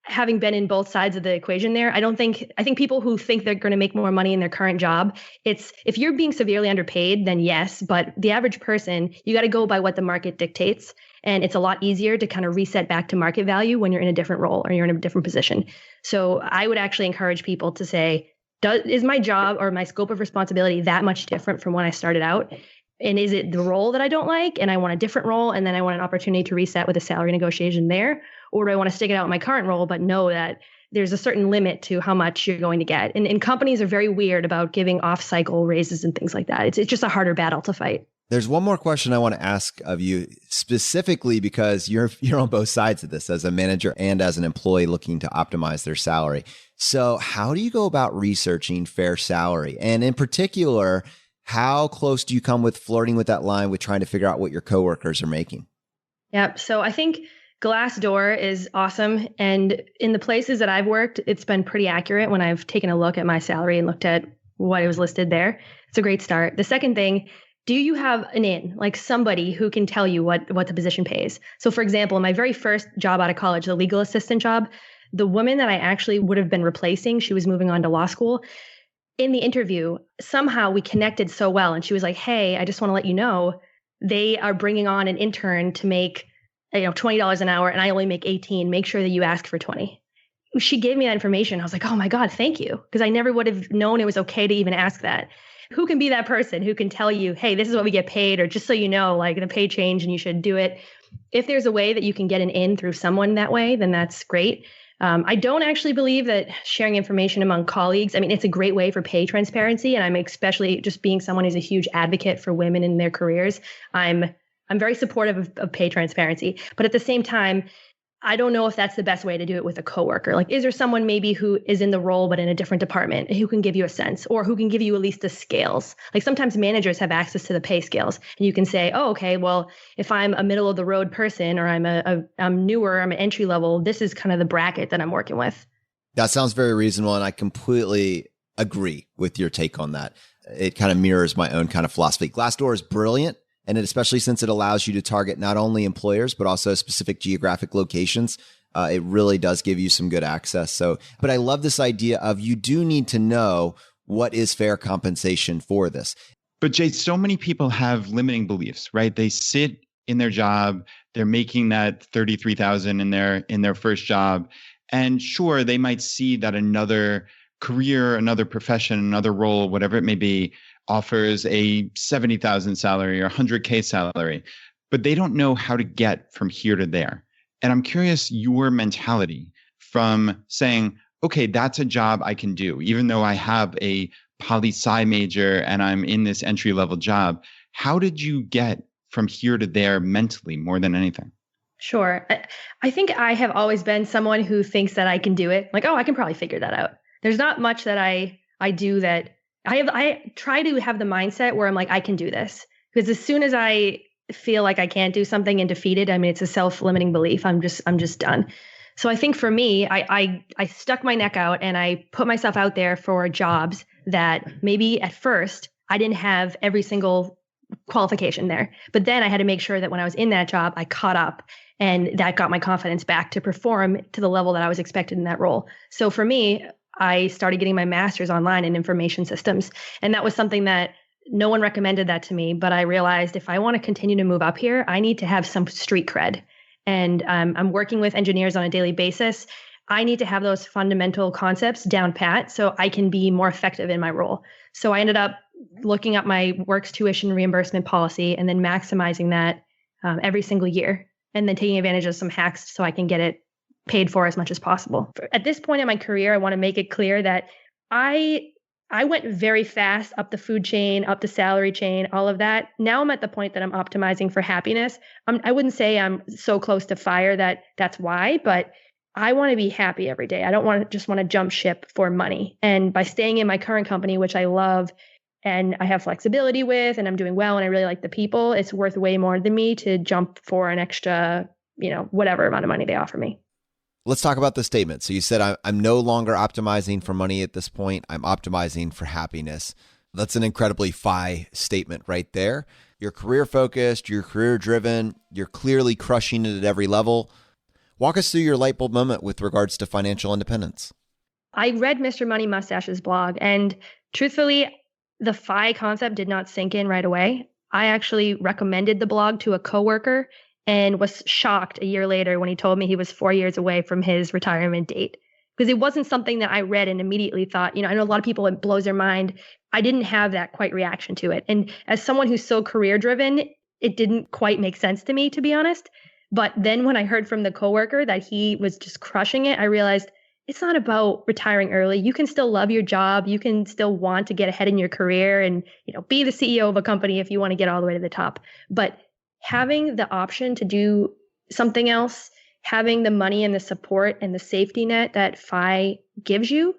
having been in both sides of the equation there, I think people who think they're going to make more money in their current job, if you're being severely underpaid, then yes, but the average person, you got to go by what the market dictates. And it's a lot easier to kind of reset back to market value when you're in a different role or you're in a different position. So I would actually encourage people to say, is my job or my scope of responsibility that much different from when I started out? And is it the role that I don't like and I want a different role and then I want an opportunity to reset with a salary negotiation there? Or do I want to stick it out in my current role, but know that there's a certain limit to how much you're going to get? And companies are very weird about giving off-cycle raises and things like that. It's just a harder battle to fight. There's one more question I want to ask of you, specifically because you're on both sides of this as a manager and as an employee looking to optimize their salary. So how do you go about researching fair salary? And in particular, how close do you come with flirting with that line with trying to figure out what your coworkers are making? Yeah. So I think Glassdoor is awesome. And in the places that I've worked, it's been pretty accurate when I've taken a look at my salary and looked at what it was listed there. It's a great start. The second thing, do you have an in, like somebody who can tell you what the position pays? So for example, in my very first job out of college, the legal assistant job, the woman that I actually would have been replacing, she was moving on to law school. In the interview, somehow we connected so well. And she was like, hey, I just want to let you know, they are bringing on an intern to make $20 an hour and I only make 18. Make sure that you ask for 20. She gave me that information. I was like, oh my God, thank you. Because I never would have known it was okay to even ask that. Who can be that person who can tell you, hey, this is what we get paid, or just so you know, like the pay change and you should do it. If there's a way that you can get an in through someone that way, then that's great. I don't actually believe that sharing information among colleagues, I mean, it's a great way for pay transparency. And I'm especially just being someone who's a huge advocate for women in their careers. I'm very supportive of pay transparency. But at the same time, I don't know if that's the best way to do it with a coworker. Like, is there someone maybe who is in the role, but in a different department who can give you a sense or who can give you at least the scales? Like sometimes managers have access to the pay scales and you can say, oh, okay, well, if I'm a middle of the road person or I'm newer, I'm an entry level, this is kind of the bracket that I'm working with. That sounds very reasonable. And I completely agree with your take on that. It kind of mirrors my own kind of philosophy. Glassdoor is brilliant. And especially since it allows you to target not only employers, but also specific geographic locations, it really does give you some good access. So, but I love this idea of you do need to know what is fair compensation for this. But Jay, so many people have limiting beliefs, right? They sit in their job, they're making that $33,000 in their first job. And sure, they might see that another career, another profession, another role, whatever it may be, offers a 70,000 salary or 100K salary, but they don't know how to get from here to there. And I'm curious your mentality from saying, okay, that's a job I can do, even though I have a poli-sci major and I'm in this entry-level job. How did you get from here to there mentally more than anything? Sure. I think I have always been someone who thinks that I can do it. Like, oh, I can probably figure that out. There's not much that I do that I try to have the mindset where I'm like, I can do this. Because as soon as I feel like I can't do something and defeated, I mean, it's a self-limiting belief. I'm just done. So I think for me, I stuck my neck out and I put myself out there for jobs that maybe at first I didn't have every single qualification there. But then I had to make sure that when I was in that job, I caught up, and that got my confidence back to perform to the level that I was expected in that role. So for me, I started getting my master's online in information systems. And that was something that no one recommended that to me. But I realized if I want to continue to move up here, I need to have some street cred. And I'm working with engineers on a daily basis. I need to have those fundamental concepts down pat so I can be more effective in my role. So I ended up looking up my works tuition reimbursement policy and then maximizing that every single year, and then taking advantage of some hacks so I can get it paid for as much as possible. At this point in my career, I want to make it clear that I went very fast up the food chain, up the salary chain, all of that. Now I'm at the point that I'm optimizing for happiness. I wouldn't say I'm so close to fire that's why, but I want to be happy every day. I don't want to jump ship for money. And by staying in my current company, which I love and I have flexibility with, and I'm doing well, and I really like the people, it's worth way more than me to jump for an extra, whatever amount of money they offer me. Let's talk about the statement. So you said, I'm no longer optimizing for money at this point. I'm optimizing for happiness. That's an incredibly FI statement right there. You're career focused, you're career driven, you're clearly crushing it at every level. Walk us through your light bulb moment with regards to financial independence. I read Mr. Money Mustache's blog, and truthfully, the FI concept did not sink in right away. I actually recommended the blog to a coworker and was shocked a year later when he told me he was 4 years away from his retirement date. Because it wasn't something that I read and immediately thought, I know a lot of people, it blows their mind. I didn't have that quite reaction to it. And as someone who's so career driven, it didn't quite make sense to me, to be honest. But then when I heard from the coworker that he was just crushing it, I realized it's not about retiring early. You can still love your job. You can still want to get ahead in your career and, be the CEO of a company if you want to get all the way to the top. But having the option to do something else, having the money and the support and the safety net that FI gives you,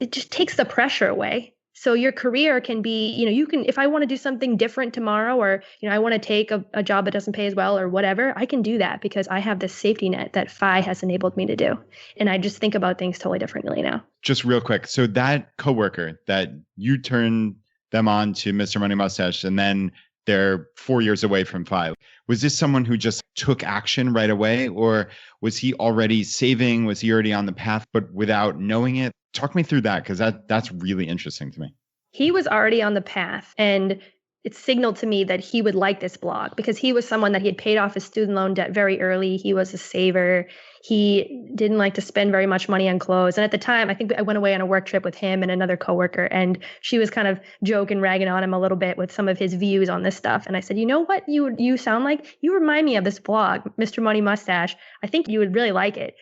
it just takes the pressure away. So your career can be, you can, if I want to do something different tomorrow, or, I want to take a job that doesn't pay as well or whatever, I can do that because I have this safety net that FI has enabled me to do. And I just think about things totally differently now. Just real quick. So that coworker that you turned them on to Mr. Money Mustache, and then they're 4 years away from FI. Was this someone who just took action right away, or was he already saving? Was he already on the path, but without knowing it? Talk me through that, because that's really interesting to me. He was already on the path, and it signaled to me that he would like this blog because he was someone that he had paid off his student loan debt very early. He was a saver. He didn't like to spend very much money on clothes. And at the time, I think I went away on a work trip with him and another coworker, and she was kind of joking, ragging on him a little bit with some of his views on this stuff. And I said, you know what you sound like? You remind me of this blog, Mr. Money Mustache. I think you would really like it.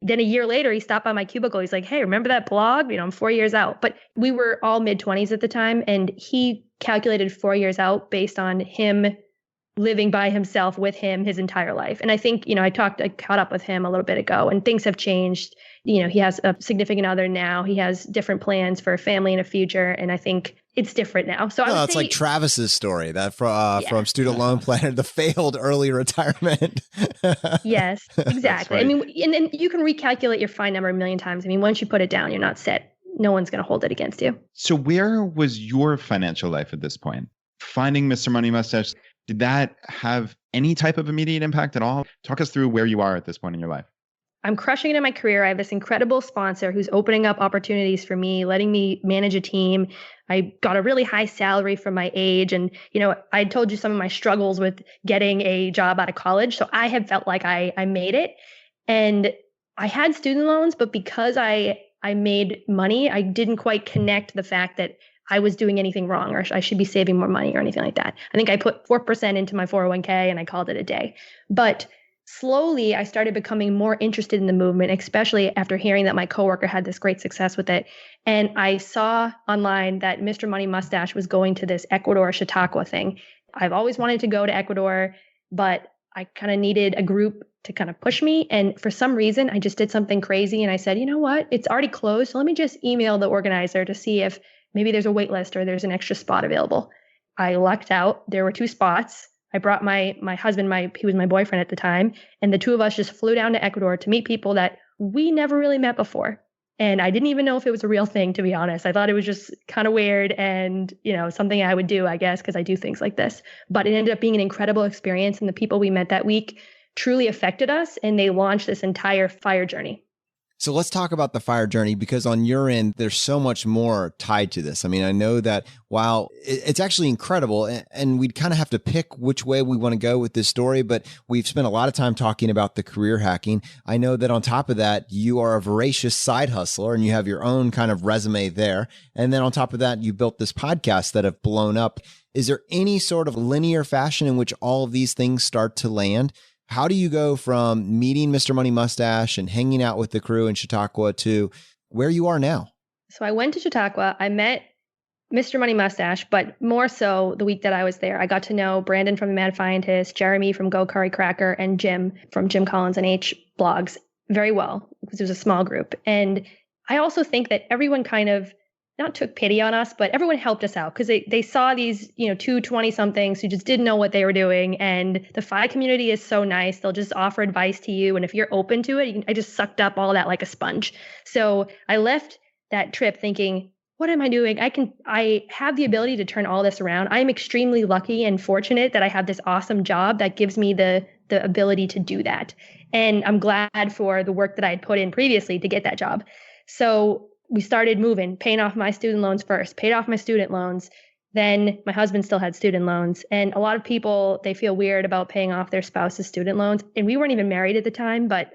Then a year later, he stopped by my cubicle. He's like, hey, remember that blog? I'm 4 years out. But we were all mid-20s at the time, and he calculated 4 years out based on him living by himself with him his entire life. And I think, I caught up with him a little bit ago, and things have changed. He has a significant other now. He has different plans for a family and a future. And I think it's different now. So I would it's say, like Travis's story that from Student Loan Planner, the failed early retirement. Yes, exactly. Right. I mean, and then you can recalculate your fine number a million times. I mean, once you put it down, you're not set. No one's going to hold it against you. So where was your financial life at this point? Finding Mr. Money Mustache, did that have any type of immediate impact at all? Talk us through where you are at this point in your life. I'm crushing it in my career. I have this incredible sponsor who's opening up opportunities for me, letting me manage a team. I got a really high salary for my age. And, I told you some of my struggles with getting a job out of college. So I have felt like I made it. And I had student loans, but because I made money, I didn't quite connect the fact that I was doing anything wrong or I should be saving more money or anything like that. I think I put 4% into my 401k and I called it a day. But slowly, I started becoming more interested in the movement, especially after hearing that my coworker had this great success with it. And I saw online that Mr. Money Mustache was going to this Ecuador Chautauqua thing. I've always wanted to go to Ecuador, but I kind of needed a group to kind of push me. And for some reason, I just did something crazy. And I said, you know what? It's already closed. So let me just email the organizer to see if maybe there's a wait list or there's an extra spot available. I lucked out. There were 2 spots. I brought my husband, he was my boyfriend at the time. And the 2 of us just flew down to Ecuador to meet people that we never really met before. And I didn't even know if it was a real thing, to be honest. I thought it was just kind of weird and, something I would do, I guess, because I do things like this. But it ended up being an incredible experience. And the people we met that week truly affected us. And they launched this entire fire journey. So let's talk about the fire journey, because on your end, there's so much more tied to this. I mean, I know that while it's actually incredible, and we'd kind of have to pick which way we want to go with this story, but we've spent a lot of time talking about the career hacking. I know that on top of that, you are a voracious side hustler and you have your own kind of resume there. And then on top of that, you built this podcast that have blown up. Is there any sort of linear fashion in which all of these things start to land? How do you go from meeting Mr. Money Mustache and hanging out with the crew in Chautauqua to where you are now? So I went to Chautauqua. I met Mr. Money Mustache, but more so the week that I was there, I got to know Brandon from The Mad Scientist, Jeremy from Go Curry Cracker, and Jim from Jim Collins and H blogs very well, because it was a small group. And I also think that everyone kind of not took pity on us, but everyone helped us out because they saw these, 220-somethings who just didn't know what they were doing. And the FI community is so nice. They'll just offer advice to you. And if you're open to it, I just sucked up all that like a sponge. So I left that trip thinking, what am I doing? I have the ability to turn all this around. I'm extremely lucky and fortunate that I have this awesome job that gives me the ability to do that. And I'm glad for the work that I had put in previously to get that job. So we started moving, paying off my student loans first, paid off my student loans. Then my husband still had student loans. And a lot of people, they feel weird about paying off their spouse's student loans. And we weren't even married at the time, but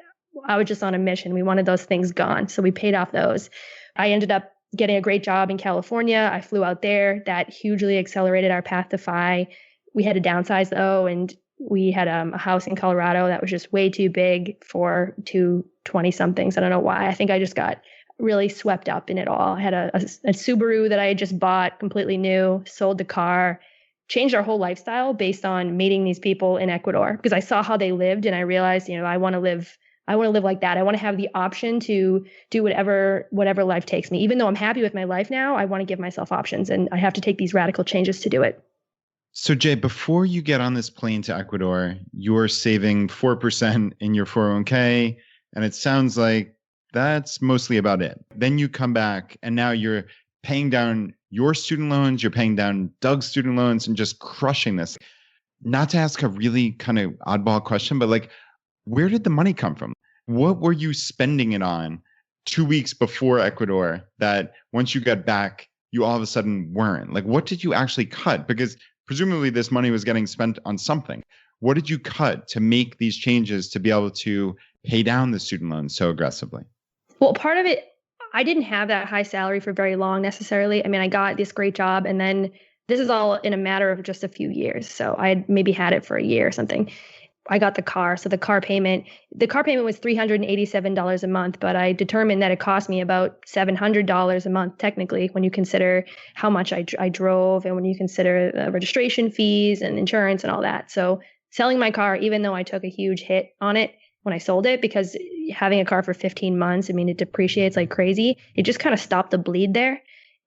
I was just on a mission. We wanted those things gone. So we paid off those. I ended up getting a great job in California. I flew out there. That hugely accelerated our path to FI. We had to downsize though. And we had a house in Colorado that was just way too big for 220-somethings. I don't know why. I think I just got really swept up in it all. I had a Subaru that I had just bought completely new, sold the car, changed our whole lifestyle based on meeting these people in Ecuador because I saw how they lived and I realized, I want to live like that. I want to have the option to do whatever life takes me. Even though I'm happy with my life now, I want to give myself options and I have to take these radical changes to do it. So Jay, before you get on this plane to Ecuador, you're saving 4% in your 401k, and it sounds like that's mostly about it. Then you come back and now you're paying down your student loans, you're paying down Doug's student loans and just crushing this. Not to ask a really kind of oddball question, but where did the money come from? What were you spending it on 2 weeks before Ecuador that once you got back, you all of a sudden weren't? What did you actually cut? Because presumably this money was getting spent on something. What did you cut to make these changes to be able to pay down the student loans so aggressively? Well, part of it, I didn't have that high salary for very long necessarily. I mean, I got this great job and then this is all in a matter of just a few years. So I had maybe had it for a year or something. I got the car. So the car payment was $387 a month, but I determined that it cost me about $700 a month, technically, when you consider how much I drove and when you consider the registration fees and insurance and all that. So selling my car, even though I took a huge hit on it when I sold it, because having a car for 15 months, I mean, it depreciates like crazy. It just kind of stopped the bleed there.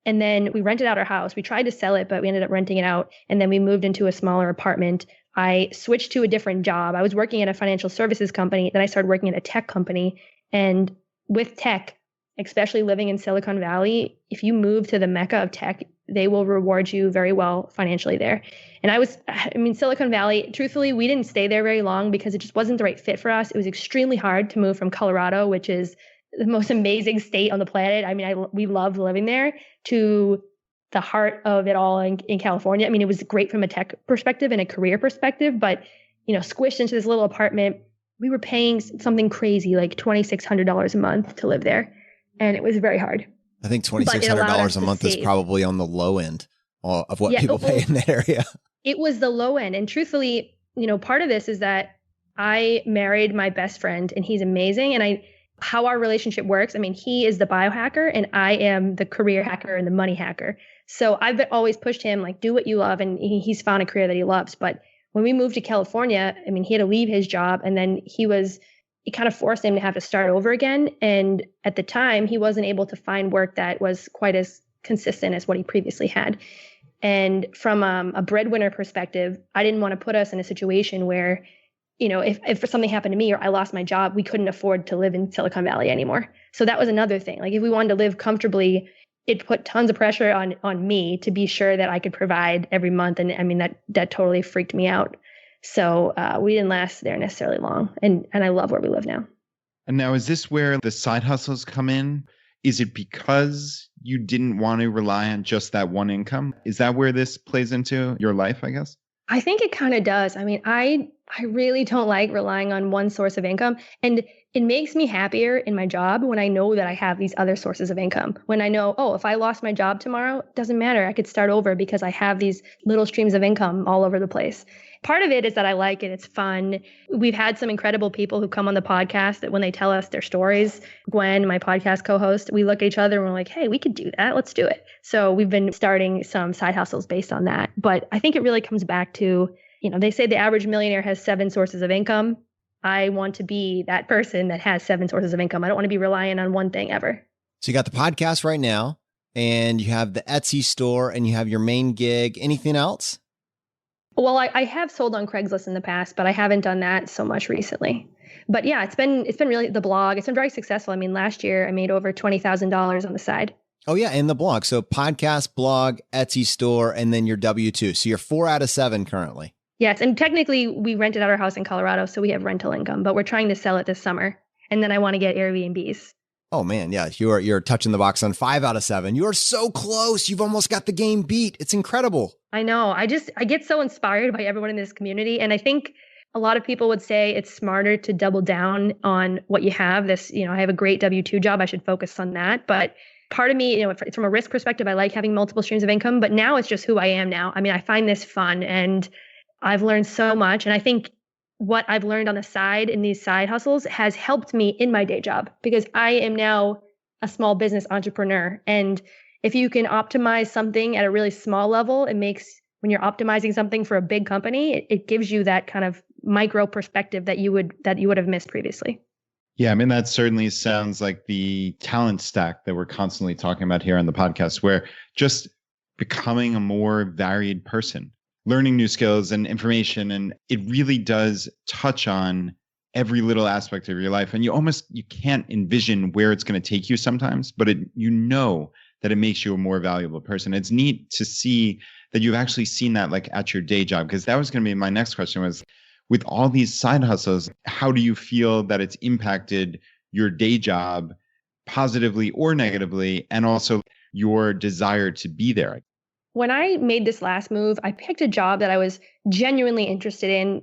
And then we rented out our house. We tried to sell it, but we ended up renting it out. And then we moved into a smaller apartment. I switched to a different job. I was working at a financial services company. Then I started working at a tech company. And with tech, especially living in Silicon Valley, if you move to the mecca of tech, they will reward you very well financially there. And Silicon Valley, truthfully, we didn't stay there very long because it just wasn't the right fit for us. It was extremely hard to move from Colorado, which is the most amazing state on the planet. I mean, we loved living there, to the heart of it all in California. I mean, it was great from a tech perspective and a career perspective, but, squished into this little apartment, we were paying something crazy, like $2,600 a month to live there. And it was very hard. I think $2,600 a month is probably on the low end of what people pay in that area. It was the low end. And truthfully, part of this is that I married my best friend and he's amazing. And how our relationship works. I mean, he is the biohacker and I am the career hacker and the money hacker. So always pushed him, like, do what you love. And he's found a career that he loves. But when we moved to California, I mean, he had to leave his job and then it kind of forced him to have to start over again. And at the time, he wasn't able to find work that was quite as consistent as what he previously had. And from a breadwinner perspective, I didn't want to put us in a situation where, if something happened to me or I lost my job, we couldn't afford to live in Silicon Valley anymore. So that was another thing. Like if we wanted to live comfortably, it put tons of pressure on me to be sure that I could provide every month. And I mean, that totally freaked me out. So we didn't last there necessarily long. And I love where we live now. And now, is this where the side hustles come in? Is it because you didn't want to rely on just that one income? Is that where this plays into your life, I guess? I think it kind of does. I mean, I really don't like relying on one source of income. And it makes me happier in my job when I know that I have these other sources of income. When I know, oh, if I lost my job tomorrow, it doesn't matter. I could start over because I have these little streams of income all over the place. Part of it is that I like it. It's fun. We've had some incredible people who come on the podcast that when they tell us their stories, Gwen, my podcast co-host, we look at each other and we're like, hey, we could do that. Let's do it. So we've been starting some side hustles based on that. But I think it really comes back to, they say the average millionaire has 7 sources of income. I want to be that person that has 7 sources of income. I don't want to be relying on one thing ever. So you got the podcast right now and you have the Etsy store and you have your main gig. Anything else? Well, I have sold on Craigslist in the past, but I haven't done that so much recently. But yeah, it's been really the blog. It's been very successful. I mean, last year I made over $20,000 on the side. Oh yeah, and the blog. So podcast, blog, Etsy store, and then your W-2. So you're 4 out of 7 currently. Yes, and technically we rented out our house in Colorado, so we have rental income, but we're trying to sell it this summer. And then I want to get Airbnbs. Oh man, yeah, you're touching the box on 5 out of 7. You are so close. You've almost got the game beat. It's incredible. I know. I get so inspired by everyone in this community. And I think a lot of people would say it's smarter to double down on what you have. I have a great W-2 job. I should focus on that. But part of me, from a risk perspective, I like having multiple streams of income, but now it's just who I am now. I mean, I find this fun and I've learned so much. And I think what I've learned on the side in these side hustles has helped me in my day job because I am now a small business entrepreneur. And if you can optimize something at a really small level, when you're optimizing something for a big company, it gives you that kind of micro perspective that you would have missed previously. Yeah, I mean, that certainly sounds like the talent stack that we're constantly talking about here on the podcast, where just becoming a more varied person, learning new skills and information, and it really does touch on every little aspect of your life. And you can't envision where it's going to take you sometimes, but that it makes you a more valuable person. It's neat to see that you've actually seen that like at your day job, because that was going to be my next question was, with all these side hustles, how do you feel that it's impacted your day job positively or negatively, and also your desire to be there? When I made this last move, I picked a job that I was genuinely interested in.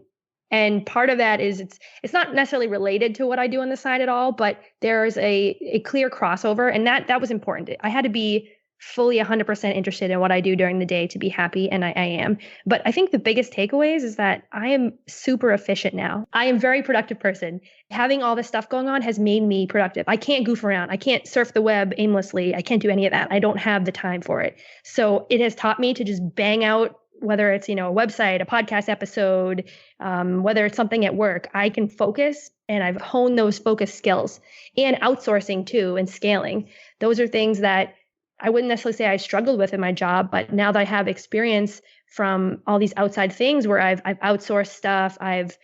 And part of that is it's not necessarily related to what I do on the side at all, but there's a clear crossover. And that was important. I had to be fully 100% interested in what I do during the day to be happy. And I am. But I think the biggest takeaways is that I am super efficient now. I am a very productive person. Having all this stuff going on has made me productive. I can't goof around. I can't surf the web aimlessly. I can't do any of that. I don't have the time for it. So it has taught me to just bang out, whether it's, a website, a podcast episode, whether it's something at work, I can focus, and I've honed those focus skills. And outsourcing too, and scaling. Those are things that I wouldn't necessarily say I struggled with in my job, but now that I have experience from all these outside things where I've outsourced stuff, I've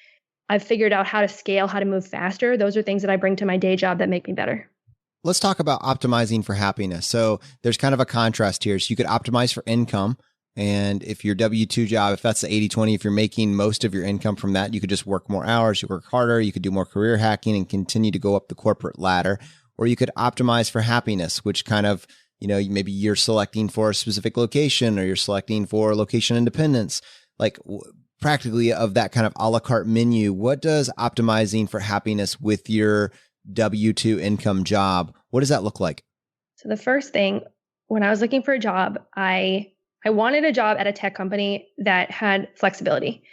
figured out how to scale, how to move faster. Those are things that I bring to my day job that make me better. Let's talk about optimizing for happiness. So there's kind of a contrast here. So you could optimize for income. And if your W-2 job, if that's the 80-20, if you're making most of your income from that, you could just work more hours, you work harder, you could do more career hacking and continue to go up the corporate ladder. Or you could optimize for happiness, which kind of, maybe you're selecting for a specific location or you're selecting for location independence, like practically of that kind of a la carte menu. What does optimizing for happiness with your W-2 income job, what does that look like? So the first thing, when I was looking for a job, I wanted a job at a tech company that had flexibility.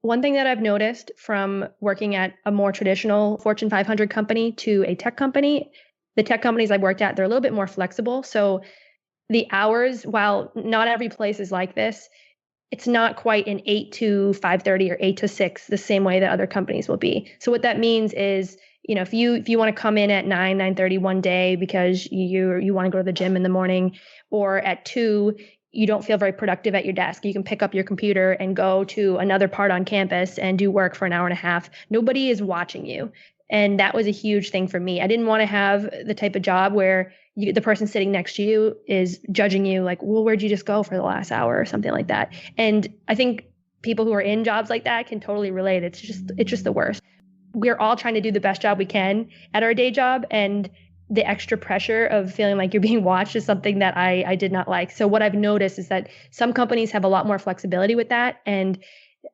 One thing that I've noticed from working at a more traditional Fortune 500 company to a tech company, the tech companies I've worked at, they're a little bit more flexible. So the hours, while not every place is like this, it's not quite an 8 to 5:30 or 8 to 6 the same way that other companies will be. So what that means is, if you want to come in at 9:30 one day because you want to go to the gym in the morning, or at 2 you don't feel very productive at your desk, you can pick up your computer and go to another part on campus and do work for an hour and a half. Nobody is watching you. And that was a huge thing for me. I didn't want to have the type of job where the person sitting next to you is judging you like, well, where'd you just go for the last hour or something like that? And I think people who are in jobs like that can totally relate. It's just the worst. We're all trying to do the best job we can at our day job. And the extra pressure of feeling like you're being watched is something that I did not like. So what I've noticed is that some companies have a lot more flexibility with that. And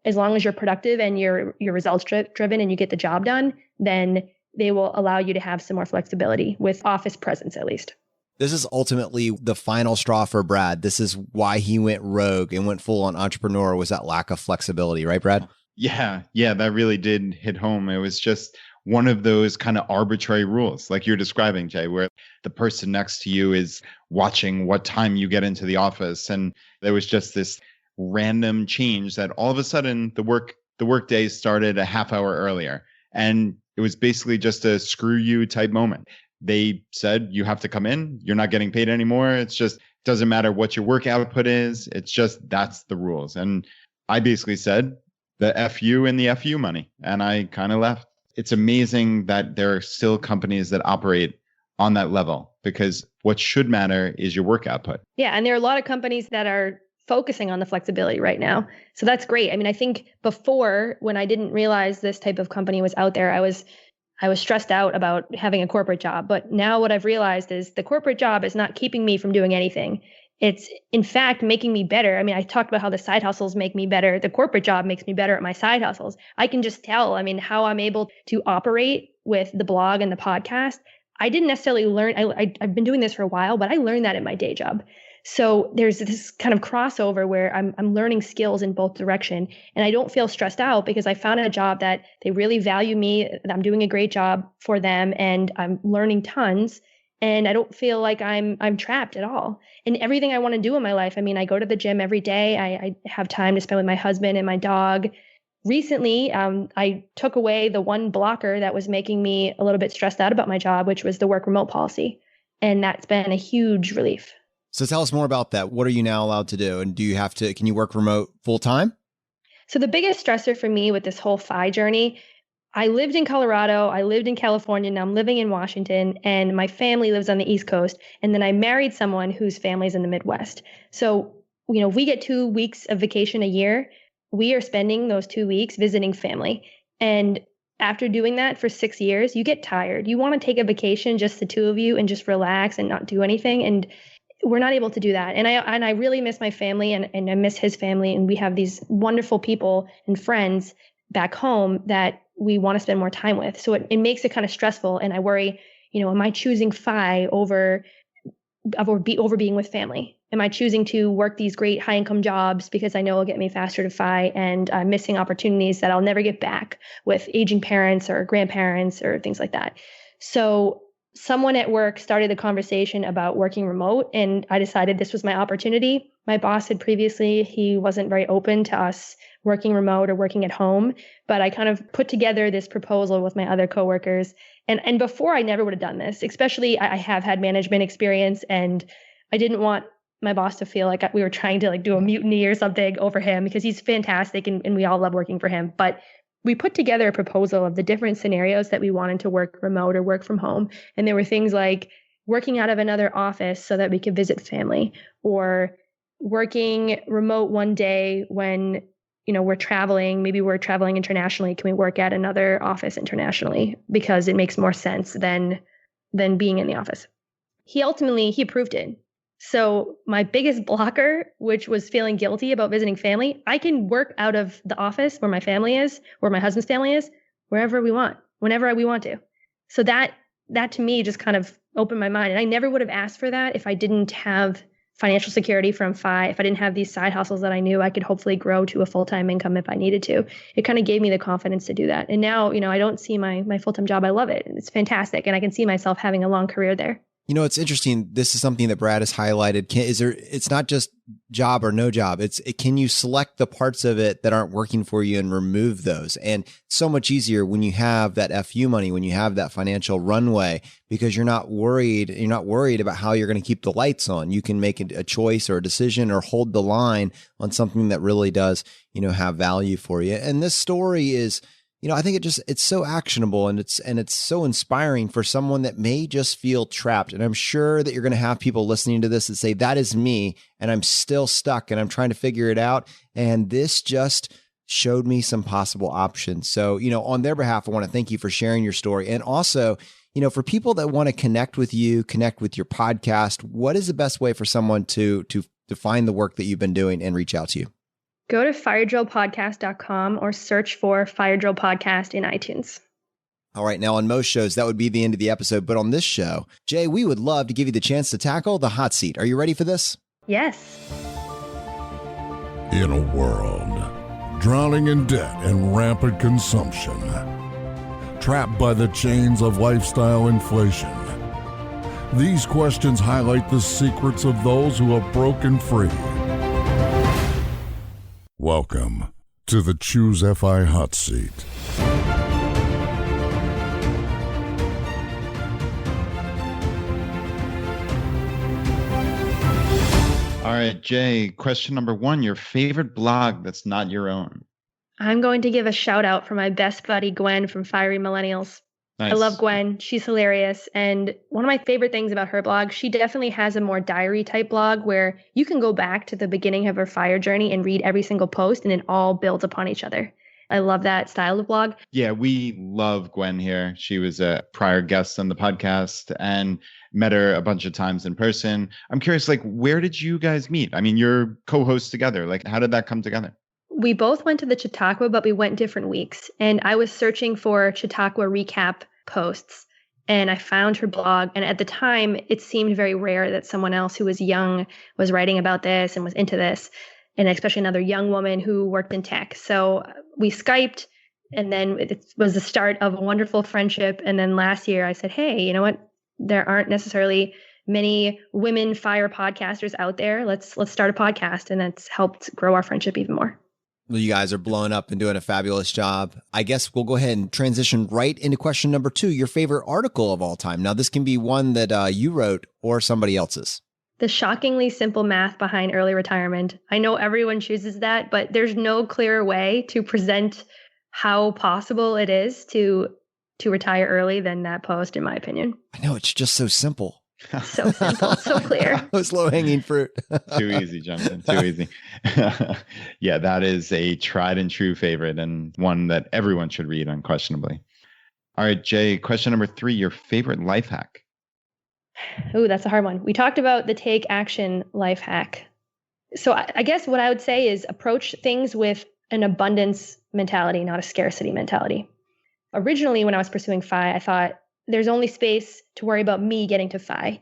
as long as you're productive and you're results driven and you get the job done, then they will allow you to have some more flexibility with office presence, at least. This is ultimately the final straw for Brad. This is why he went rogue and went full on entrepreneur, was that lack of flexibility, right, Brad? Yeah, that really did hit home. It was just one of those kind of arbitrary rules, like you're describing, Jay, where the person next to you is watching what time you get into the office. And there was just this random change that all of a sudden the work day started a half hour earlier. And it was basically just a screw you type moment. They said, you have to come in. You're not getting paid anymore. It's just, doesn't matter what your work output is. It's just, that's the rules. And I basically said the FU and the FU money. And I kind of left. It's amazing that there are still companies that operate on that level, because what should matter is your work output. Yeah. And there are a lot of companies that are focusing on the flexibility right now. So that's great. I mean, I think before, when I didn't realize this type of company was out there, I was stressed out about having a corporate job. But now what I've realized is the corporate job is not keeping me from doing anything. It's in fact making me better. I mean, I talked about how the side hustles make me better. The corporate job makes me better at my side hustles. I can just tell, how I'm able to operate with the blog and the podcast. I didn't necessarily learn, I've been doing this for a while, but I learned that in my day job. So there's this kind of crossover where I'm learning skills in both direction, and I don't feel stressed out because I found a job that they really value me, that I'm doing a great job for them, and I'm learning tons, and I don't feel like I'm trapped at all. And everything I want to do in my life, I go to the gym every day. I have time to spend with my husband and my dog. Recently, I took away the one blocker that was making me a little bit stressed out about my job, which was the work remote policy. And that's been a huge relief. So tell us more about that. What are you now allowed to do? And can you work remote full time? So the biggest stressor for me with this whole FI journey, I lived in Colorado, I lived in California, now I'm living in Washington, and my family lives on the East Coast. And then I married someone whose family's in the Midwest. So, we get 2 weeks of vacation a year. We are spending those 2 weeks visiting family. And after doing that for 6 years, you get tired. You want to take a vacation, just the two of you, and just relax and not do anything. And we're not able to do that. And I really miss my family, and I miss his family. And we have these wonderful people and friends back home that we want to spend more time with. So it makes it kind of stressful. And I worry, am I choosing FI over being with family? Am I choosing to work these great high income jobs because I know it'll get me faster to FI, and I'm missing opportunities that I'll never get back with aging parents or grandparents or things like that? So someone at work started the conversation about working remote, and I decided this was my opportunity. My boss had previously, he wasn't very open to us working remote or working at home, but I kind of put together this proposal with my other coworkers. And before, I never would have done this, especially I have had management experience, and I didn't want my boss to feel like we were trying to do a mutiny or something over him, because he's fantastic and we all love working for him. But we put together a proposal of the different scenarios that we wanted to work remote or work from home. And there were things like working out of another office so that we could visit family, or working remote one day when, we're traveling, maybe we're traveling internationally. Can we work at another office internationally because it makes more sense than being in the office? He approved it. So my biggest blocker, which was feeling guilty about visiting family, I can work out of the office where my family is, where my husband's family is, wherever we want, whenever we want to. So that to me just kind of opened my mind. And I never would have asked for that if I didn't have financial security from FI, if I didn't have these side hustles that I knew I could hopefully grow to a full-time income if I needed to, it kind of gave me the confidence to do that. And now, I don't see my full-time job. I love it. It's fantastic. And I can see myself having a long career there. It's interesting. This is something that Brad has highlighted. It's not just job or no job. Can you select the parts of it that aren't working for you and remove those? And it's so much easier when you have that FU money, when you have that financial runway, because you're not worried about how you're going to keep the lights on. You can make a choice or a decision or hold the line on something that really does, have value for you. And this story is, I think it's so actionable and it's so inspiring for someone that may just feel trapped. And I'm sure that you're going to have people listening to this that say, that is me, and I'm still stuck and I'm trying to figure it out. And this just showed me some possible options. So, on their behalf, I want to thank you for sharing your story. And also, for people that want to connect with you, connect with your podcast, what is the best way for someone to find the work that you've been doing and reach out to you? Go to firedrillpodcast.com or search for Fire Drill Podcast in iTunes. All right. Now, on most shows, that would be the end of the episode. But on this show, Jay, we would love to give you the chance to tackle the hot seat. Are you ready for this? Yes. In a world drowning in debt and rampant consumption, trapped by the chains of lifestyle inflation, these questions highlight the secrets of those who have broken free. Welcome to the Choose FI Hot Seat. All right, Jay, question number 1, your favorite blog that's not your own. I'm going to give a shout out for my best buddy, Gwen from Fiery Millennials. Nice. I love Gwen. She's hilarious. And one of my favorite things about her blog, she definitely has a more diary type blog where you can go back to the beginning of her fire journey and read every single post, and it all builds upon each other. I love that style of blog. Yeah, we love Gwen here. She was a prior guest on the podcast and met her a bunch of times in person. I'm curious, where did you guys meet? I mean, you're co-hosts together. How did that come together? We both went to the Chautauqua, but we went different weeks. And I was searching for Chautauqua recap posts, and I found her blog. And at the time, it seemed very rare that someone else who was young was writing about this and was into this, and especially another young woman who worked in tech. So we Skyped, and then it was the start of a wonderful friendship. And then last year I said, hey, you know what? There aren't necessarily many women fire podcasters out there. Let's start a podcast. And that's helped grow our friendship even more. Well, you guys are blowing up and doing a fabulous job. I guess we'll go ahead and transition right into question number 2, your favorite article of all time. Now, this can be one that you wrote or somebody else's. The shockingly simple math behind early retirement. I know everyone chooses that, but there's no clearer way to present how possible it is to retire early than that post, in my opinion. I know, it's just so simple. So simple, so clear. That was low-hanging fruit. Too easy, Jonathan. Too easy. Yeah, that is a tried and true favorite and one that everyone should read unquestionably. All right, Jay, question number 3, your favorite life hack. Ooh, that's a hard one. We talked about the take action life hack. So I guess what I would say is approach things with an abundance mentality, not a scarcity mentality. Originally, when I was pursuing FI, I thought there's only space to worry about me getting to FI.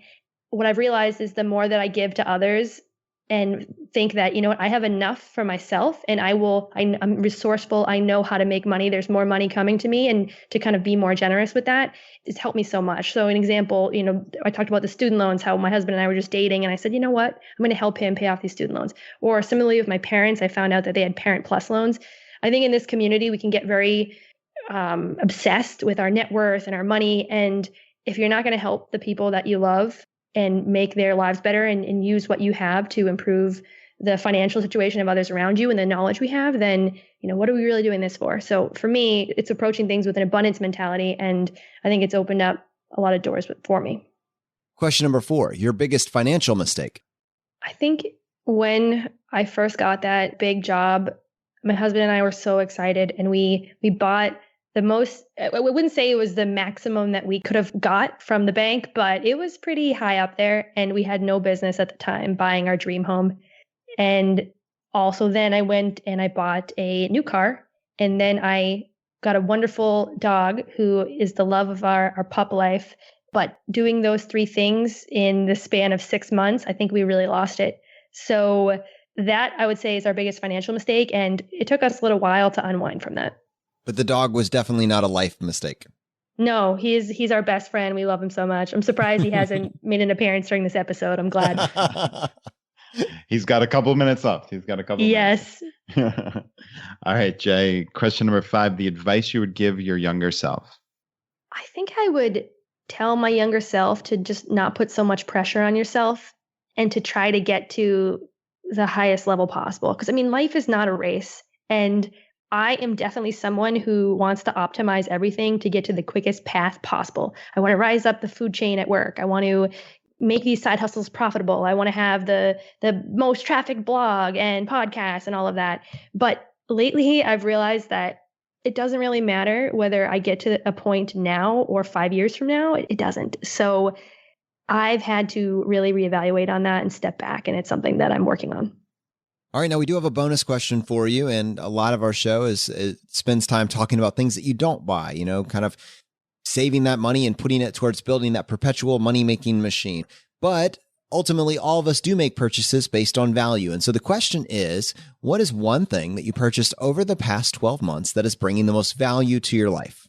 What I've realized is the more that I give to others and think that, you know what, I have enough for myself and I'm resourceful. I know how to make money. There's more money coming to me, and to kind of be more generous with that, it's helped me so much. So an example, I talked about the student loans, how my husband and I were just dating, and I said, you know what, I'm going to help him pay off these student loans. Or similarly with my parents, I found out that they had Parent Plus loans. I think in this community, we can get very obsessed with our net worth and our money. And if you're not going to help the people that you love and make their lives better and use what you have to improve the financial situation of others around you and the knowledge we have, then, what are we really doing this for? So for me, it's approaching things with an abundance mentality. And I think it's opened up a lot of doors for me. Question number 4, your biggest financial mistake. I think when I first got that big job, my husband and I were so excited, and we bought the most, I wouldn't say it was the maximum that we could have got from the bank, but it was pretty high up there. And we had no business at the time buying our dream home. And also then I went and I bought a new car. And then I got a wonderful dog who is the love of our pup life. But doing those three things in the span of 6 months, I think we really lost it. So that I would say is our biggest financial mistake. And it took us a little while to unwind from that. But the dog was definitely not a life mistake. No, he's our best friend. We love him so much. I'm surprised he hasn't made an appearance during this episode. I'm glad. He's got a couple minutes left. Yes. All right, Jay. Question number 5, the advice you would give your younger self. I think I would tell my younger self to just not put so much pressure on yourself and to try to get to the highest level possible. Because I mean, life is not a race. And I am definitely someone who wants to optimize everything to get to the quickest path possible. I want to rise up the food chain at work. I want to make these side hustles profitable. I want to have the most trafficked blog and podcast and all of that. But lately I've realized that it doesn't really matter whether I get to a point now or 5 years from now. It doesn't. So I've had to really reevaluate on that and step back. And it's something that I'm working on. All right, now we do have a bonus question for you. And a lot of our show spends time talking about things that you don't buy, kind of saving that money and putting it towards building that perpetual money-making machine. But ultimately, all of us do make purchases based on value. And so the question is, what is one thing that you purchased over the past 12 months that is bringing the most value to your life?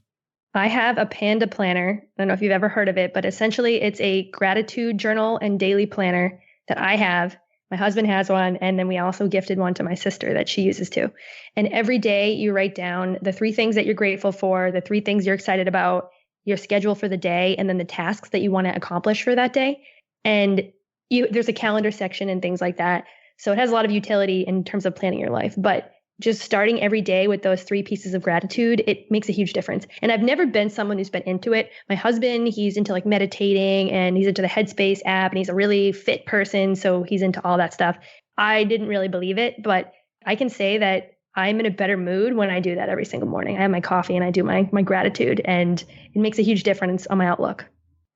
I have a Panda planner. I don't know if you've ever heard of it, but essentially it's a gratitude journal and daily planner that I have. My husband has one, and then we also gifted one to my sister that she uses too. And every day you write down the 3 things that you're grateful for, the 3 things you're excited about, your schedule for the day, and then the tasks that you want to accomplish for that day. And there's a calendar section and things like that. So it has a lot of utility in terms of planning your life. But just starting every day with those 3 pieces of gratitude, it makes a huge difference. And I've never been someone who's been into it. My husband, he's into like meditating and he's into the Headspace app and he's a really fit person. So he's into all that stuff. I didn't really believe it, but I can say that I'm in a better mood when I do that every single morning. I have my coffee and I do my gratitude, and it makes a huge difference on my outlook.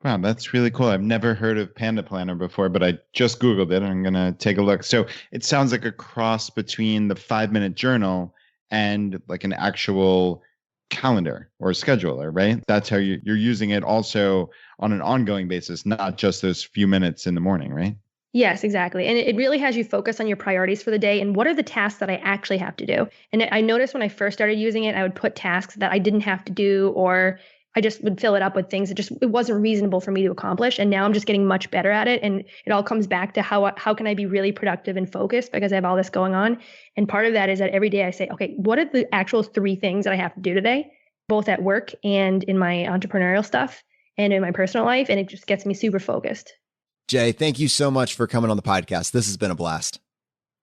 Wow, that's really cool. I've never heard of Panda Planner before, but I just Googled it and I'm going to take a look. So it sounds like a cross between the 5-minute journal and like an actual calendar or scheduler, right? That's how you're using it also on an ongoing basis, not just those few minutes in the morning, right? Yes, exactly. And it really has you focus on your priorities for the day and what are the tasks that I actually have to do. And I noticed when I first started using it, I would put tasks that I didn't have to do, or I just would fill it up with things that it wasn't reasonable for me to accomplish. And now I'm just getting much better at it. And it all comes back to how can I be really productive and focused because I have all this going on. And part of that is that every day I say, okay, what are the actual 3 things that I have to do today, both at work and in my entrepreneurial stuff and in my personal life. And it just gets me super focused. Jay, thank you so much for coming on the podcast. This has been a blast.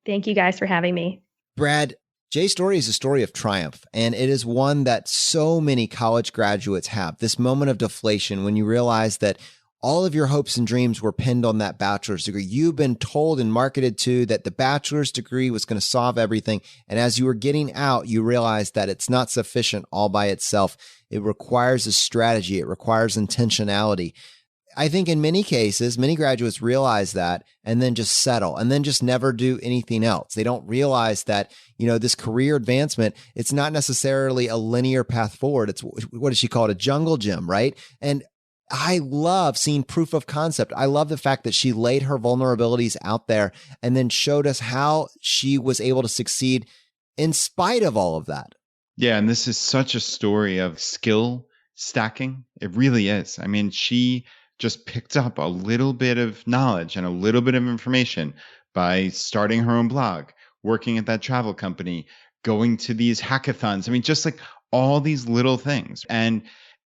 Thank you guys for having me. Brad, Jay's story is a story of triumph, and it is one that so many college graduates have. This moment of deflation when you realize that all of your hopes and dreams were pinned on that bachelor's degree. You've been told and marketed to that the bachelor's degree was going to solve everything. And as you were getting out, you realized that it's not sufficient all by itself. It requires a strategy. It requires intentionality. I think in many cases, many graduates realize that and then just settle and then just never do anything else. They don't realize that, this career advancement, it's not necessarily a linear path forward. It's, what does she call it? A jungle gym, right? And I love seeing proof of concept. I love the fact that she laid her vulnerabilities out there and then showed us how she was able to succeed in spite of all of that. Yeah. And this is such a story of skill stacking. It really is. I mean, she just picked up a little bit of knowledge and a little bit of information by starting her own blog, working at that travel company, going to these hackathons. I mean, just like all these little things. And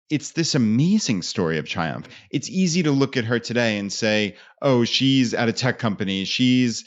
it's this amazing story of triumph. It's easy to look at her today and say, oh, she's at a tech company. She's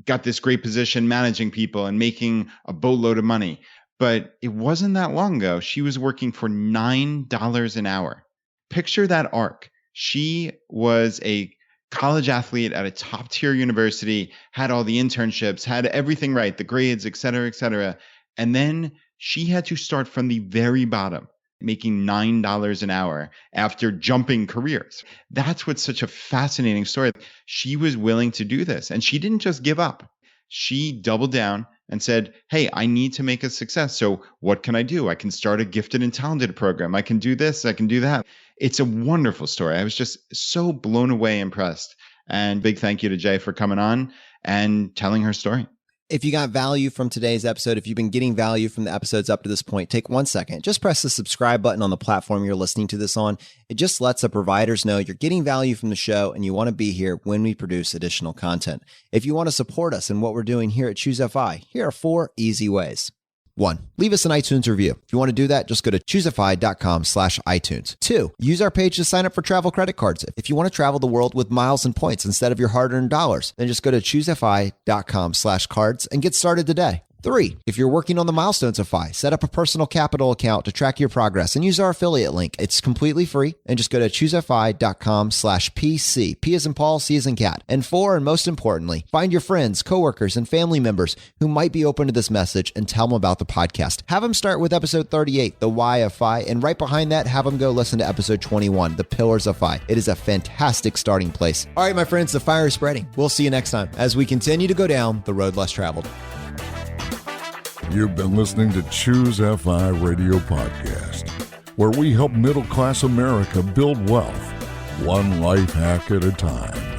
got this great position managing people and making a boatload of money. But it wasn't that long ago. She was working for $9 an hour. Picture that arc. She was a college athlete at a top tier university, had all the internships, had everything right, the grades, et cetera, et cetera. And then she had to start from the very bottom, making $9 an hour after jumping careers. That's what's such a fascinating story. She was willing to do this, and she didn't just give up. She doubled down and said, hey, I need to make a success. So what can I do? I can start a gifted and talented program. I can do this. I can do that. It's a wonderful story. I was just so blown away, impressed. And big thank you to Jay for coming on and telling her story. If you got value from today's episode, if you've been getting value from the episodes up to this point, take 1 second. Just press the subscribe button on the platform you're listening to this on. It just lets the providers know you're getting value from the show and you want to be here when we produce additional content. If you want to support us in what we're doing here at Choose FI, here are 4 easy ways. 1, leave us an iTunes review. If you want to do that, just go to choosefi.com/iTunes. 2, use our page to sign up for travel credit cards. If you want to travel the world with miles and points instead of your hard-earned dollars, then just go to choosefi.com/cards and get started today. 3, if you're working on the milestones of FI, set up a personal capital account to track your progress and use our affiliate link. It's completely free, and just go to choosefi.com/PC. P as in Paul, C as in cat. And 4, and most importantly, find your friends, coworkers, and family members who might be open to this message and tell them about the podcast. Have them start with episode 38, The Why of FI, and right behind that, have them go listen to episode 21, The Pillars of FI. It is a fantastic starting place. All right, my friends, the fire is spreading. We'll see you next time as we continue to go down the road less traveled. You've been listening to Choose FI Radio Podcast, where we help middle-class America build wealth, one life hack at a time.